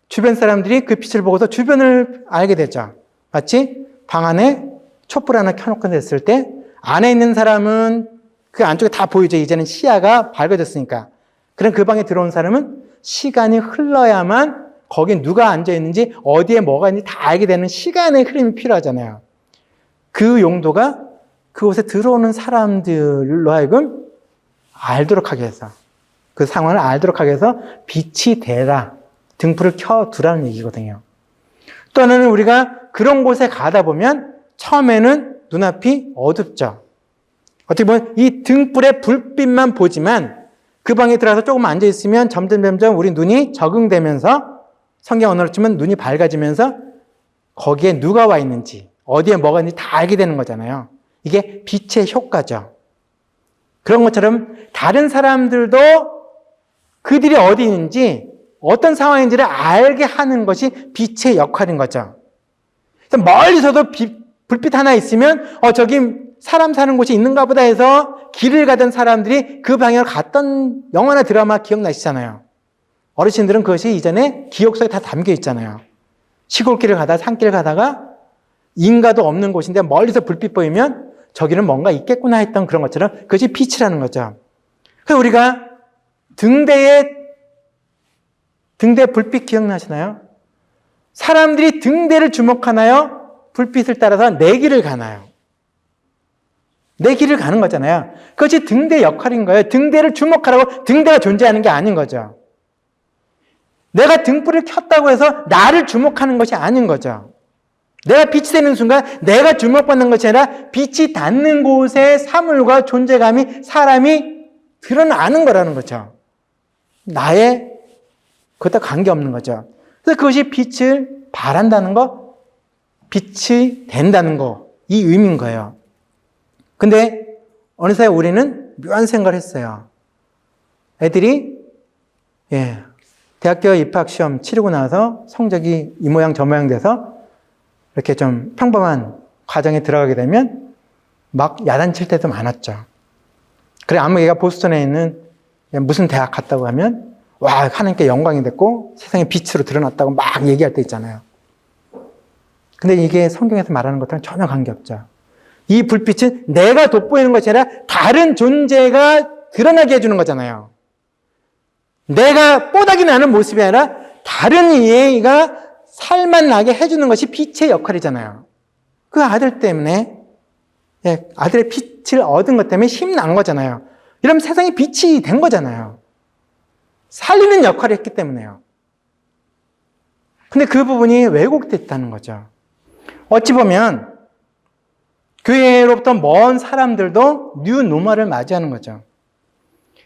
주변 사람들이 그 빛을 보고서 주변을 알게 되죠. 마치 방 안에 촛불 하나 켜놓고 됐을 때 안에 있는 사람은 그 안쪽에 다 보이죠. 이제는 시야가 밝아졌으니까. 그럼 그 방에 들어온 사람은 시간이 흘러야만 거기에 누가 앉아있는지 어디에 뭐가 있는지 다 알게 되는 시간의 흐름이 필요하잖아요. 그 용도가 그곳에 들어오는 사람들로 하여금 알도록 하게 해서, 그 상황을 알도록 하게 해서 빛이 되라, 등불을 켜두라는 얘기거든요. 또 하나는 우리가 그런 곳에 가다 보면 처음에는 눈앞이 어둡죠. 어떻게 보면 이 등불의 불빛만 보지만 그 방에 들어가서 조금 앉아있으면 점점 우리 눈이 적응되면서, 성경 언어로 치면 눈이 밝아지면서 거기에 누가 와 있는지, 어디에 뭐가 있는지 다 알게 되는 거잖아요. 이게 빛의 효과죠. 그런 것처럼 다른 사람들도 그들이 어디 있는지, 어떤 상황인지를 알게 하는 것이 빛의 역할인 거죠. 그래서 멀리서도 불빛 하나 있으면 저기 사람 사는 곳이 있는가 보다 해서 길을 가던 사람들이 그 방향으로 갔던 영화나 드라마 기억나시잖아요. 어르신들은 그것이 이전에 기억 속에 다 담겨 있잖아요. 시골길을 가다가 산길을 가다가 인가도 없는 곳인데 멀리서 불빛 보이면 저기는 뭔가 있겠구나 했던 그런 것처럼 그것이 빛이라는 거죠. 그래서 우리가 등대 불빛 기억나시나요? 사람들이 등대를 주목하나요? 불빛을 따라서 내 길을 가나요? 내 길을 가는 거잖아요. 그것이 등대 역할인 거예요. 등대를 주목하라고 등대가 존재하는 게 아닌 거죠. 내가 등불을 켰다고 해서 나를 주목하는 것이 아닌 거죠. 내가 빛이 되는 순간 내가 주목받는 것이 아니라 빛이 닿는 곳에 사물과 존재감이 사람이 드러나는 거라는 거죠. 나의 그것과 관계없는 거죠. 그래서 그것이 빛을 발한다는 거, 빛이 된다는 거, 이 의미인 거예요. 근데 어느새 우리는 묘한 생각을 했어요. 애들이 대학교 입학시험 치르고 나서 성적이 이 모양 저 모양 돼서 이렇게 좀 평범한 과정에 들어가게 되면 막 야단칠 때도 많았죠. 그래, 아무 얘가 보스턴에 있는 무슨 대학 갔다고 하면 와, 하나님께 영광이 됐고 세상에 빛으로 드러났다고 막 얘기할 때 있잖아요. 근데 이게 성경에서 말하는 것과는 전혀 관계없죠. 이 불빛은 내가 돋보이는 것이 아니라 다른 존재가 드러나게 해주는 거잖아요. 내가 뽀닥이 나는 모습이 아니라 다른 얘가 살만 나게 해주는 것이 빛의 역할이잖아요. 그 아들 때문에, 아들의 빛을 얻은 것 때문에 힘난 거잖아요. 이러면 세상에 빛이 된 거잖아요. 살리는 역할을 했기 때문에요. 근데 그 부분이 왜곡됐다는 거죠. 어찌 보면 교회로부터 먼 사람들도 뉴 노멀을 맞이하는 거죠.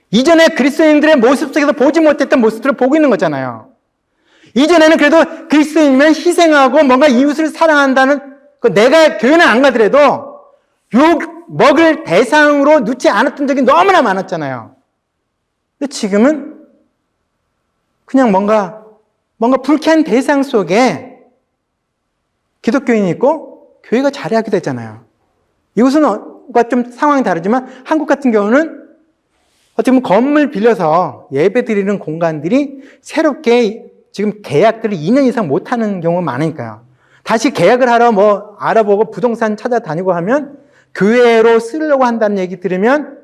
이전에 그리스도인들의 모습 속에서 보지 못했던 모습들을 보고 있는 거잖아요. 이전에는 그래도 그리스도인이면 희생하고 뭔가 이웃을 사랑한다는, 내가 교회는 안 가더라도 욕 먹을 대상으로 놓지 않았던 적이 너무나 많았잖아요. 근데 지금은 그냥 뭔가 불쾌한 대상 속에 기독교인이 있고 교회가 자리하게 되잖아요. 이곳은 좀 상황이 다르지만 한국 같은 경우는 어떻게 보면 건물 빌려서 예배 드리는 공간들이 새롭게 지금 계약들을 2년 이상 못하는 경우가 많으니까요. 다시 계약을 하러 알아보고 부동산 찾아다니고 하면 교회로 쓰려고 한다는 얘기 들으면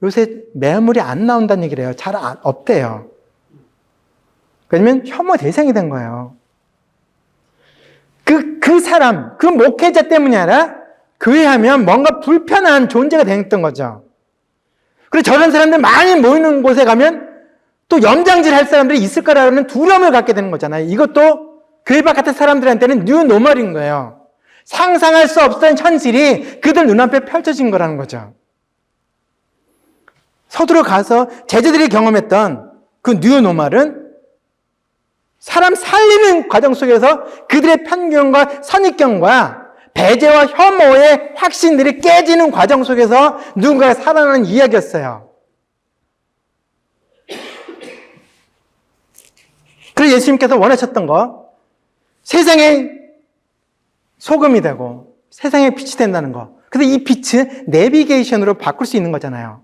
요새 매물이 안 나온다는 얘기를 해요. 잘 없대요. 왜냐면 혐오 대상이 된 거예요. 그 사람, 그 목회자 때문이 아니라 교회 하면 뭔가 불편한 존재가 됐던 거죠. 그리고 저런 사람들 많이 모이는 곳에 가면 또 염장질 할 사람들이 있을 거라는 두려움을 갖게 되는 거잖아요. 이것도 교회 바깥의 사람들한테는 뉴 노멀인 거예요. 상상할 수 없었던 현실이 그들 눈앞에 펼쳐진 거라는 거죠. 서두로 가서 제자들이 경험했던 그 뉴 노멀은 사람 살리는 과정 속에서 그들의 편견과 선입견과 배제와 혐오의 확신들이 깨지는 과정 속에서 누군가가 살아나는 이야기였어요. 그래서 예수님께서 원하셨던 거, 세상의 소금이 되고 세상의 빛이 된다는 거. 그래서 이 빛은 내비게이션으로 바꿀 수 있는 거잖아요.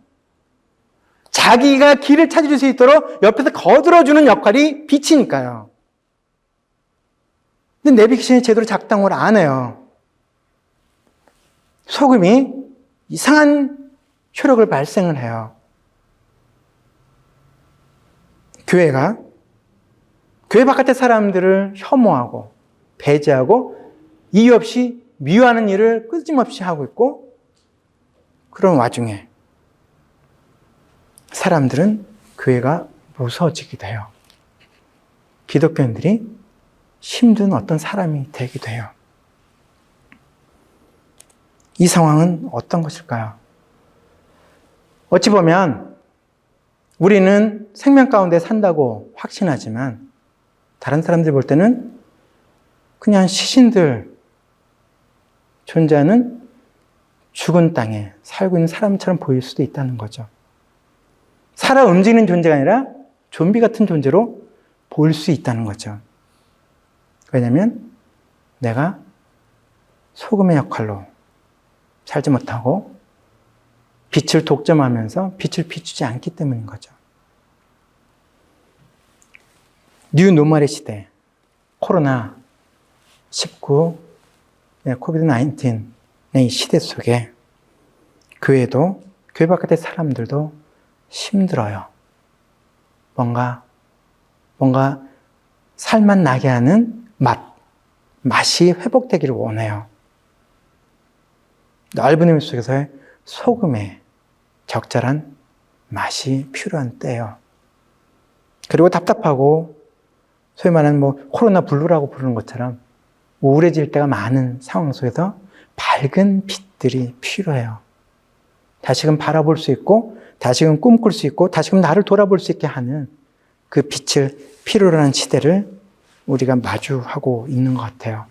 자기가 길을 찾을 수 있도록 옆에서 거들어주는 역할이 빛이니까요. 근데 내비게이션이 제대로 작동을 안 해요. 소금이 이상한 효력을 발생을 해요. 교회가 교회 바깥의 사람들을 혐오하고 배제하고 이유 없이 미워하는 일을 끊임없이 하고 있고, 그런 와중에 사람들은 교회가 무서워지기도 해요. 기독교인들이 힘든 어떤 사람이 되기도 해요. 이 상황은 어떤 것일까요? 어찌 보면 우리는 생명 가운데 산다고 확신하지만 다른 사람들이 볼 때는 그냥 시신들 존재하는 죽은 땅에 살고 있는 사람처럼 보일 수도 있다는 거죠. 살아 움직이는 존재가 아니라 좀비 같은 존재로 보일 수 있다는 거죠. 왜냐하면 내가 소금의 역할로 살지 못하고 빛을 독점하면서 빛을 비추지 않기 때문인 거죠. 뉴 노멀의 시대, 코로나19, 코비드-19의 시대 속에 교회도, 교회 바깥의 사람들도 힘들어요. 뭔가 살만 나게 하는 맛이 회복되기를 원해요. 넓은 의미 속에서의 소금의 적절한 맛이 필요한 때예요. 그리고 답답하고 소위 말하는 코로나 블루라고 부르는 것처럼 우울해질 때가 많은 상황 속에서 밝은 빛들이 필요해요. 다시금 바라볼 수 있고, 다시금 꿈꿀 수 있고, 다시금 나를 돌아볼 수 있게 하는 그 빛을 필요로 하는 시대를 우리가 마주하고 있는 것 같아요.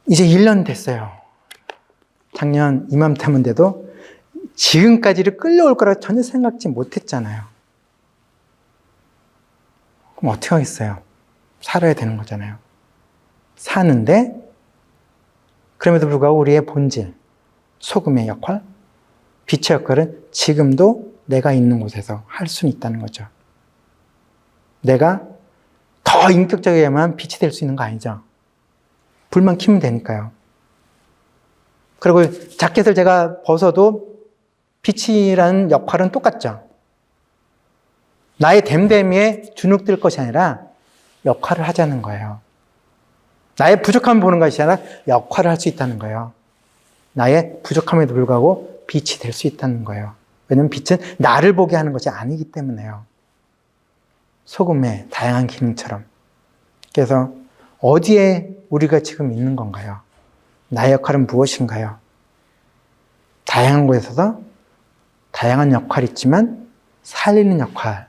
이제 1년 됐어요. 작년 이맘때인데도 지금까지를 끌려올 거라고 전혀 생각지 못했잖아요. 그럼 어떻게 하겠어요? 살아야 되는 거잖아요. 사는데 그럼에도 불구하고 우리의 본질, 소금의 역할, 빛의 역할은 지금도 내가 있는 곳에서 할 수는 있다는 거죠. 내가 더 인격적이어야만 빛이 될 수 있는 거 아니죠. 불만 켜면 되니까요. 그리고 자켓을 제가 벗어도 빛이라는 역할은 똑같죠. 나의 댐댐이에 주눅들 것이 아니라 역할을 하자는 거예요. 나의 부족함을 보는 것이 아니라 역할을 할 수 있다는 거예요. 나의 부족함에도 불구하고 빛이 될 수 있다는 거예요. 왜냐하면 빛은 나를 보게 하는 것이 아니기 때문에요. 소금의 다양한 기능처럼. 그래서 어디에 우리가 지금 있는 건가요? 나의 역할은 무엇인가요? 다양한 곳에서 다양한 역할이 있지만 살리는 역할.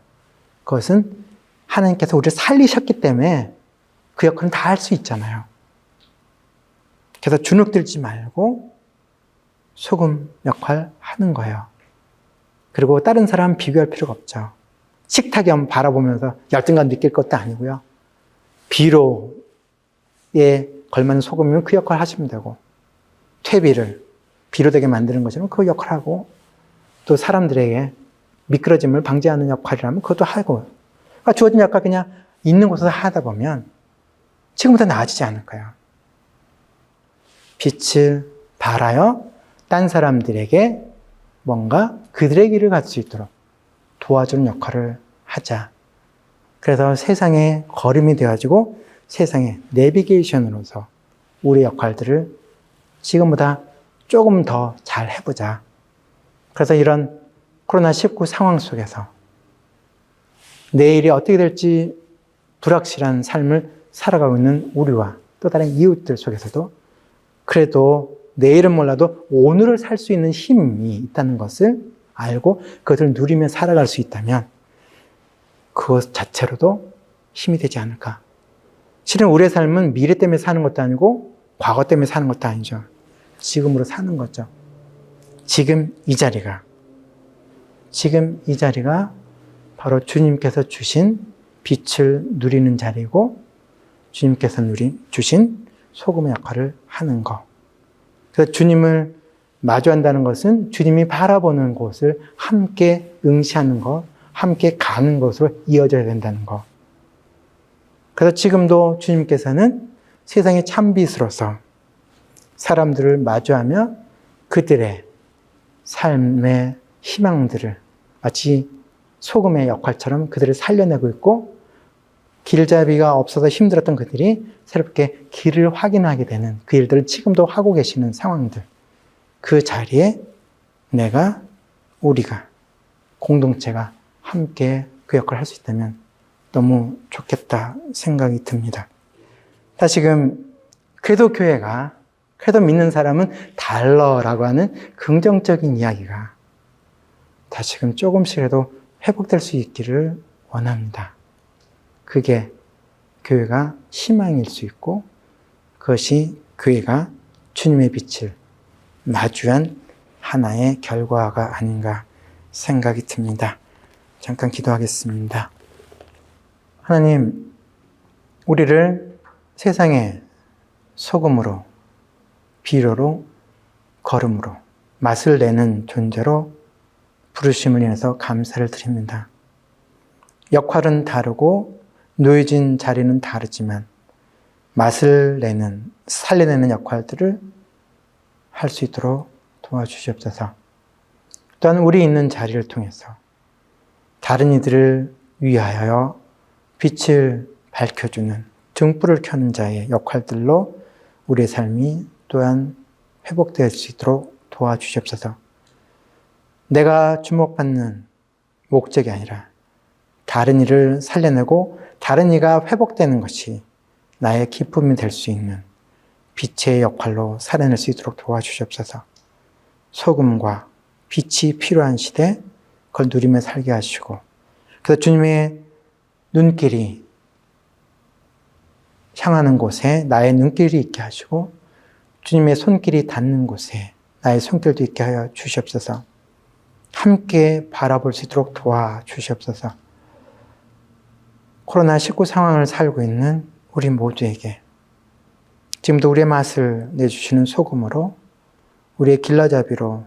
그것은 하나님께서 우리를 살리셨기 때문에 그 역할은 다 할 수 있잖아요. 그래서 주눅들지 말고 소금 역할 하는 거예요. 그리고 다른 사람 비교할 필요가 없죠. 식탁에 한번 바라보면서 열등감 느낄 것도 아니고요. 비로에 걸맞는 소금이면 그 역할을 하시면 되고, 퇴비를 비로 되게 만드는 것이면 그 역할을 하고, 또 사람들에게 미끄러짐을 방지하는 역할이라면 그것도 하고, 그러니까 주어진 역할 그냥 있는 곳에서 하다 보면 지금보다 나아지지 않을까요? 빛을 발하여 딴 사람들에게 뭔가 그들의 길을 갈 수 있도록 도와주는 역할을 하자. 그래서 세상의 걸음이 되어지고 세상의 내비게이션으로서 우리 역할들을 지금보다 조금 더 잘 해보자. 그래서 이런 코로나19 상황 속에서 내일이 어떻게 될지 불확실한 삶을 살아가고 있는 우리와 또 다른 이웃들 속에서도 그래도 내일은 몰라도 오늘을 살 수 있는 힘이 있다는 것을 알고 그것을 누리며 살아갈 수 있다면 그것 자체로도 힘이 되지 않을까. 실은 우리의 삶은 미래 때문에 사는 것도 아니고 과거 때문에 사는 것도 아니죠. 지금으로 사는 거죠. 지금 이 자리가 바로 주님께서 주신 빛을 누리는 자리고 주님께서 주신 소금의 역할을 하는 것. 그래서 주님을 마주한다는 것은 주님이 바라보는 곳을 함께 응시하는 것, 함께 가는 것으로 이어져야 된다는 것. 그래서 지금도 주님께서는 세상의 참빛으로서 사람들을 마주하며 그들의 삶의 희망들을 마치 소금의 역할처럼 그들을 살려내고 있고, 길잡이가 없어서 힘들었던 그들이 새롭게 길을 확인하게 되는 그 일들을 지금도 하고 계시는 상황들. 그 자리에 우리가, 공동체가 함께 그 역할을 할 수 있다면 너무 좋겠다 생각이 듭니다. 다시금 그래도 믿는 사람은 달러라고 하는 긍정적인 이야기가 다시금 조금씩이라도 회복될 수 있기를 원합니다. 그게 교회가 희망일 수 있고 그것이 교회가 주님의 빛을 마주한 하나의 결과가 아닌가 생각이 듭니다. 잠깐 기도하겠습니다. 하나님, 우리를 세상의 소금으로, 비료로, 거름으로, 맛을 내는 존재로 부르심을 인해서 감사를 드립니다. 역할은 다르고 놓여진 자리는 다르지만 맛을 내는, 살려내는 역할들을 할 수 있도록 도와주시옵소서. 또한 우리 있는 자리를 통해서 다른 이들을 위하여 빛을 밝혀주는, 등불을 켜는 자의 역할들로 우리의 삶이 또한 회복될 수 있도록 도와주시옵소서. 내가 주목받는 목적이 아니라 다른 이를 살려내고 다른 이가 회복되는 것이 나의 기쁨이 될 수 있는 빛의 역할로 살아낼 수 있도록 도와주시옵소서. 소금과 빛이 필요한 시대 그걸 누리며 살게 하시고, 그래서 주님의 눈길이 향하는 곳에 나의 눈길이 있게 하시고, 주님의 손길이 닿는 곳에 나의 손길도 있게 하여 주시옵소서. 함께 바라볼 수 있도록 도와주시옵소서. 코로나19 상황을 살고 있는 우리 모두에게 지금도 우리의 맛을 내주시는 소금으로, 우리의 길라잡이로,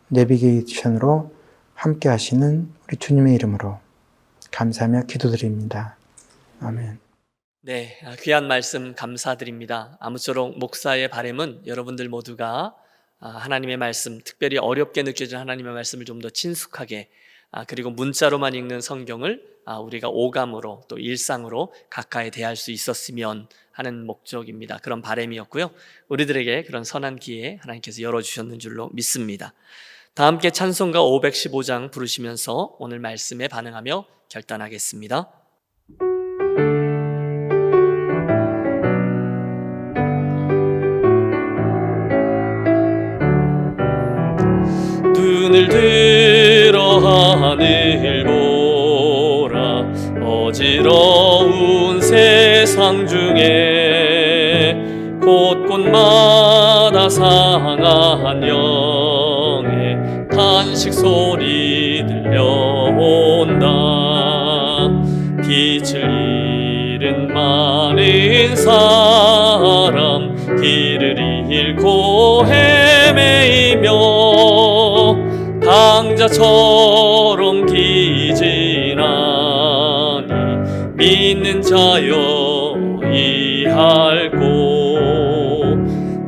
내비게이션으로 함께 하시는 우리 주님의 이름으로 감사하며 기도드립니다. 아멘. 네, 귀한 말씀 감사드립니다. 아무쪼록 목사의 바람은 여러분들 모두가 하나님의 말씀, 특별히 어렵게 느껴지는 하나님의 말씀을 좀 더 친숙하게, 그리고 문자로만 읽는 성경을 우리가 오감으로 또 일상으로 가까이 대할 수 있었으면 하는 목적입니다. 그런 바람이었고요. 우리들에게 그런 선한 기회 하나님께서 열어주셨는 줄로 믿습니다. 다 함께 찬송가 515장 부르시면서 오늘 말씀에 반응하며 결단하겠습니다. 눈을 들어 하늘 보라. 어지러운 세상 중에 곳곳마다 상한 영의 탄식 소리 들려온다. 빛을 잃은 많은 사람, 길을 잃고 헤매이며 당자처럼 기진하니 믿는 자여 이할고,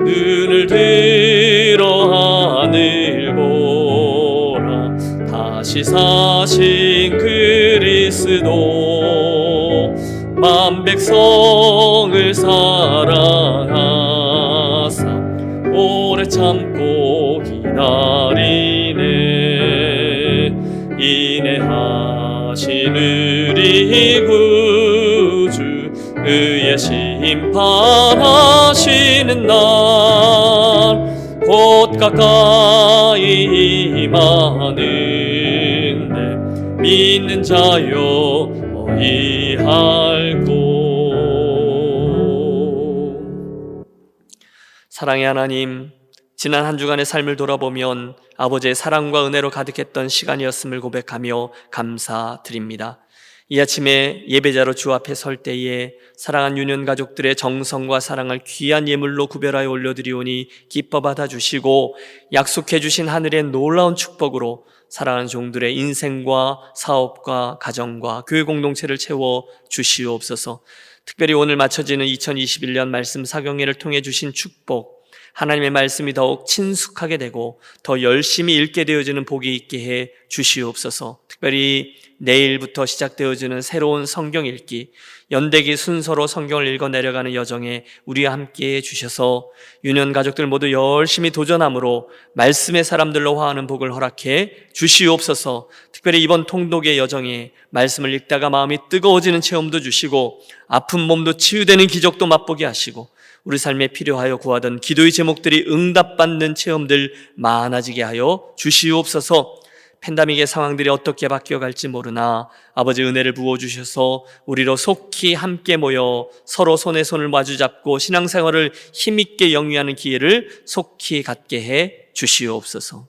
눈을 들어 하늘 보라. 다시 사신 그리스도 만 백성을 사랑하사 오래 참고 기다리네. 인내하신 우리 구주 의의 심판하시는 날 곧 가까이 임하는데 믿는 자여 어이할고. 사랑의 하나님, 지난 한 주간의 삶을 돌아보면 아버지의 사랑과 은혜로 가득했던 시간이었음을 고백하며 감사드립니다. 이 아침에 예배자로 주 앞에 설 때에 사랑한 유년 가족들의 정성과 사랑을 귀한 예물로 구별하여 올려드리오니 기뻐 받아주시고, 약속해 주신 하늘의 놀라운 축복으로 사랑하는 종들의 인생과 사업과 가정과 교회 공동체를 채워 주시옵소서. 특별히 오늘 마쳐지는 2021년 말씀 사경회를 통해 주신 축복, 하나님의 말씀이 더욱 친숙하게 되고 더 열심히 읽게 되어지는 복이 있게 해 주시옵소서. 특별히 내일부터 시작되어지는 새로운 성경 읽기, 연대기 순서로 성경을 읽어 내려가는 여정에 우리와 함께 해 주셔서 유년 가족들 모두 열심히 도전함으로 말씀의 사람들로 화하는 복을 허락해 주시옵소서. 특별히 이번 통독의 여정에 말씀을 읽다가 마음이 뜨거워지는 체험도 주시고 아픈 몸도 치유되는 기적도 맛보게 하시고 우리 삶에 필요하여 구하던 기도의 제목들이 응답받는 체험들 많아지게 하여 주시옵소서. 팬데믹의 상황들이 어떻게 바뀌어갈지 모르나 아버지 은혜를 부어주셔서 우리로 속히 함께 모여 서로 손에 손을 마주잡고 신앙생활을 힘있게 영위하는 기회를 속히 갖게 해 주시옵소서.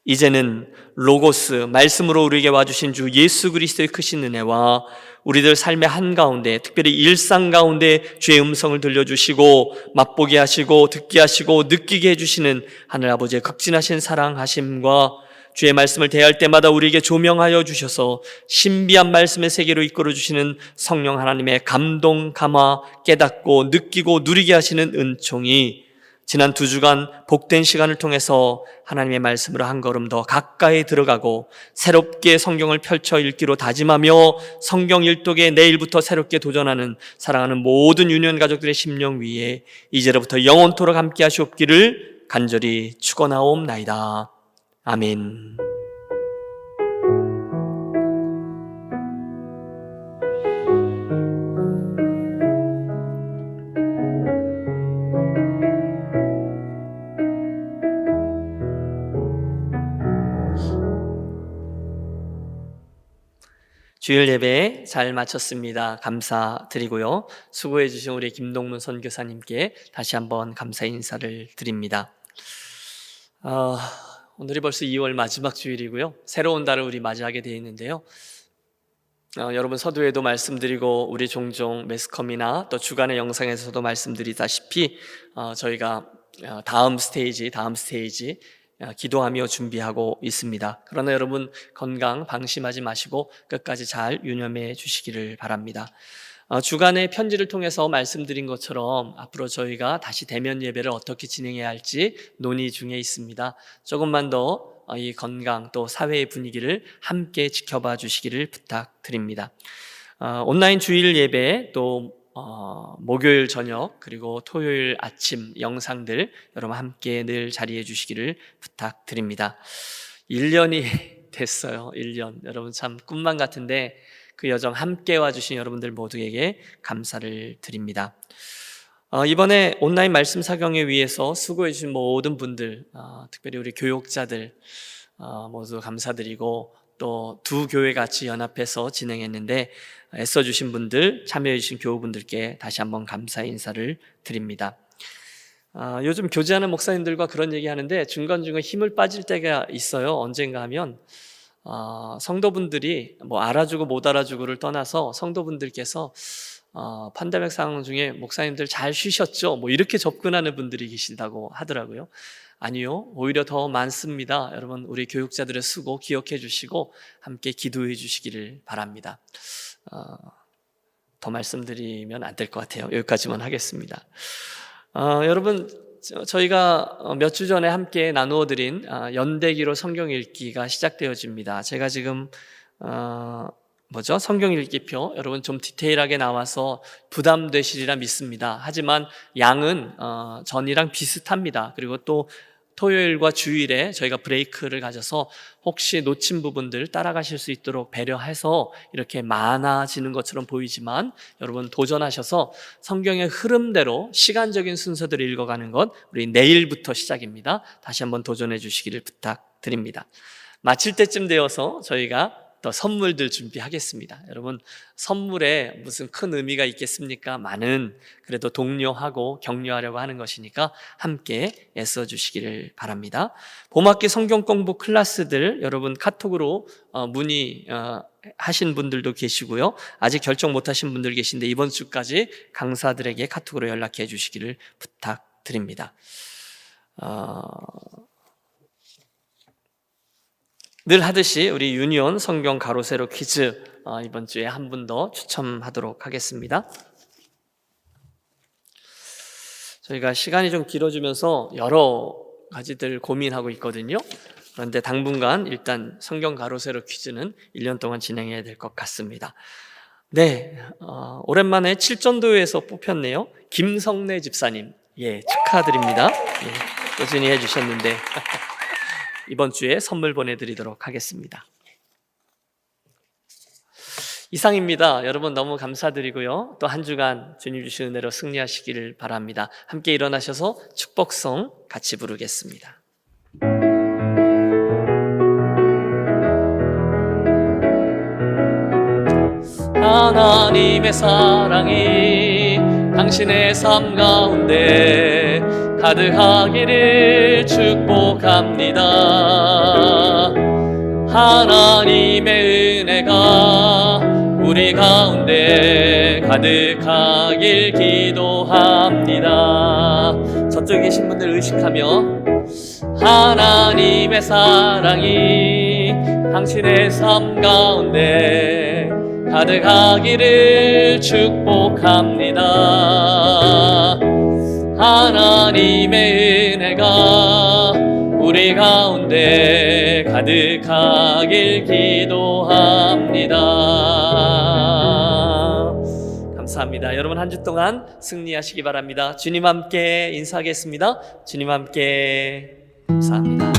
이제는 로고스, 말씀으로 우리에게 와주신 주 예수 그리스도의 크신 은혜와 우리들 삶의 한가운데, 특별히 일상 가운데 주의 음성을 들려주시고 맛보게 하시고 듣게 하시고 느끼게 해주시는 하늘 아버지의 극진하신 사랑하심과 주의 말씀을 대할 때마다 우리에게 조명하여 주셔서 신비한 말씀의 세계로 이끌어 주시는 성령 하나님의 감동, 감화, 깨닫고 느끼고 누리게 하시는 은총이 지난 2주간 복된 시간을 통해서 하나님의 말씀으로 한 걸음 더 가까이 들어가고 새롭게 성경을 펼쳐 읽기로 다짐하며 성경 일독에 내일부터 새롭게 도전하는 사랑하는 모든 유년 가족들의 심령 위에 이제로부터 영원토록 함께 하시옵기를 간절히 축원하옵나이다. 아멘. 주일 예배 잘 마쳤습니다. 감사드리고요. 수고해 주신 우리 김동문 선교사님께 다시 한번 감사 인사를 드립니다. 오늘이 벌써 2월 마지막 주일이고요. 새로운 달을 우리 맞이하게 되어 있는데요. 여러분 서두에도 말씀드리고 우리 종종 매스컴이나 또 주간의 영상에서도 말씀드리다시피 저희가 다음 스테이지 기도하며 준비하고 있습니다. 그러나 여러분 건강 방심하지 마시고 끝까지 잘 유념해 주시기를 바랍니다. 주간의 편지를 통해서 말씀드린 것처럼 앞으로 저희가 다시 대면 예배를 어떻게 진행해야 할지 논의 중에 있습니다. 조금만 더 이 건강 또 사회의 분위기를 함께 지켜봐 주시기를 부탁드립니다. 온라인 주일 예배 또 목요일 저녁 그리고 토요일 아침 영상들 여러분 함께 늘 자리해 주시기를 부탁드립니다. 1년이 됐어요. 1년. 여러분 참 꿈만 같은데 그 여정 함께 와주신 여러분들 모두에게 감사를 드립니다. 이번에 온라인 말씀 사경에 위해서 수고해 주신 모든 분들, 특별히 우리 교육자들 모두 감사드리고 또 두 교회 같이 연합해서 진행했는데 애써주신 분들, 참여해주신 교우분들께 다시 한번 감사 인사를 드립니다. 요즘 교제하는 목사님들과 그런 얘기 하는데 중간중간 힘을 빠질 때가 있어요. 언젠가 하면 성도분들이 뭐 알아주고 못 알아주고를 떠나서 성도분들께서 판데믹 상황 중에 목사님들 잘 쉬셨죠? 뭐 이렇게 접근하는 분들이 계시다고 하더라고요. 아니요, 오히려 더 많습니다. 여러분 우리 교육자들의 수고 기억해 주시고 함께 기도해 주시기를 바랍니다. 더 말씀드리면 안 될 것 같아요. 여기까지만 하겠습니다. 여러분 저희가 몇 주 전에 함께 나누어 드린 연대기로 성경 읽기가 시작되어집니다. 제가 지금 성경 읽기표 여러분 좀 디테일하게 나와서 부담되시리라 믿습니다. 하지만 양은 전이랑 비슷합니다. 그리고 또 토요일과 주일에 저희가 브레이크를 가져서 혹시 놓친 부분들 따라가실 수 있도록 배려해서 이렇게 많아지는 것처럼 보이지만 여러분 도전하셔서 성경의 흐름대로 시간적인 순서대로 읽어가는 것 우리 내일부터 시작입니다. 다시 한번 도전해 주시기를 부탁드립니다. 마칠 때쯤 되어서 저희가 또 선물들 준비하겠습니다. 여러분 선물에 무슨 큰 의미가 있겠습니까? 많은 그래도 독려하고 격려하려고 하는 것이니까 함께 애써 주시기를 바랍니다. 봄학기 성경 공부 클래스들 여러분 카톡으로 문의하신 분들도 계시고요. 아직 결정 못하신 분들 계신데 이번 주까지 강사들에게 카톡으로 연락해 주시기를 부탁드립니다. 늘 하듯이 우리 유니온 성경 가로 세로 퀴즈 이번 주에 한 분 더 추첨하도록 하겠습니다. 저희가 시간이 좀 길어지면서 여러 가지들 고민하고 있거든요. 그런데 당분간 일단 성경 가로 세로 퀴즈는 1년 동안 진행해야 될 것 같습니다. 네, 오랜만에 칠전도에서 뽑혔네요. 김성래 집사님, 축하드립니다. 꾸준히 해주셨는데 이번 주에 선물 보내드리도록 하겠습니다. 이상입니다. 여러분 너무 감사드리고요. 또 한 주간 주님 주신 은혜로 승리하시기를 바랍니다. 함께 일어나셔서 축복성 같이 부르겠습니다. 하나님의 사랑이 당신의 삶 가운데 가득하기를 축복합니다. 하나님의 은혜가 우리 가운데 가득하길 기도합니다. 저쪽에 계신 분들 의식하며 하나님의 사랑이 당신의 삶 가운데 가득하기를 축복합니다. 하나님의 은혜가 우리 가운데 가득하길 기도합니다. 감사합니다. 바랍니다. 여러분 한 주 동안 승리하시기 바랍니다. 주님 함께 인사하겠습니다. 주님 함께 감사합니다.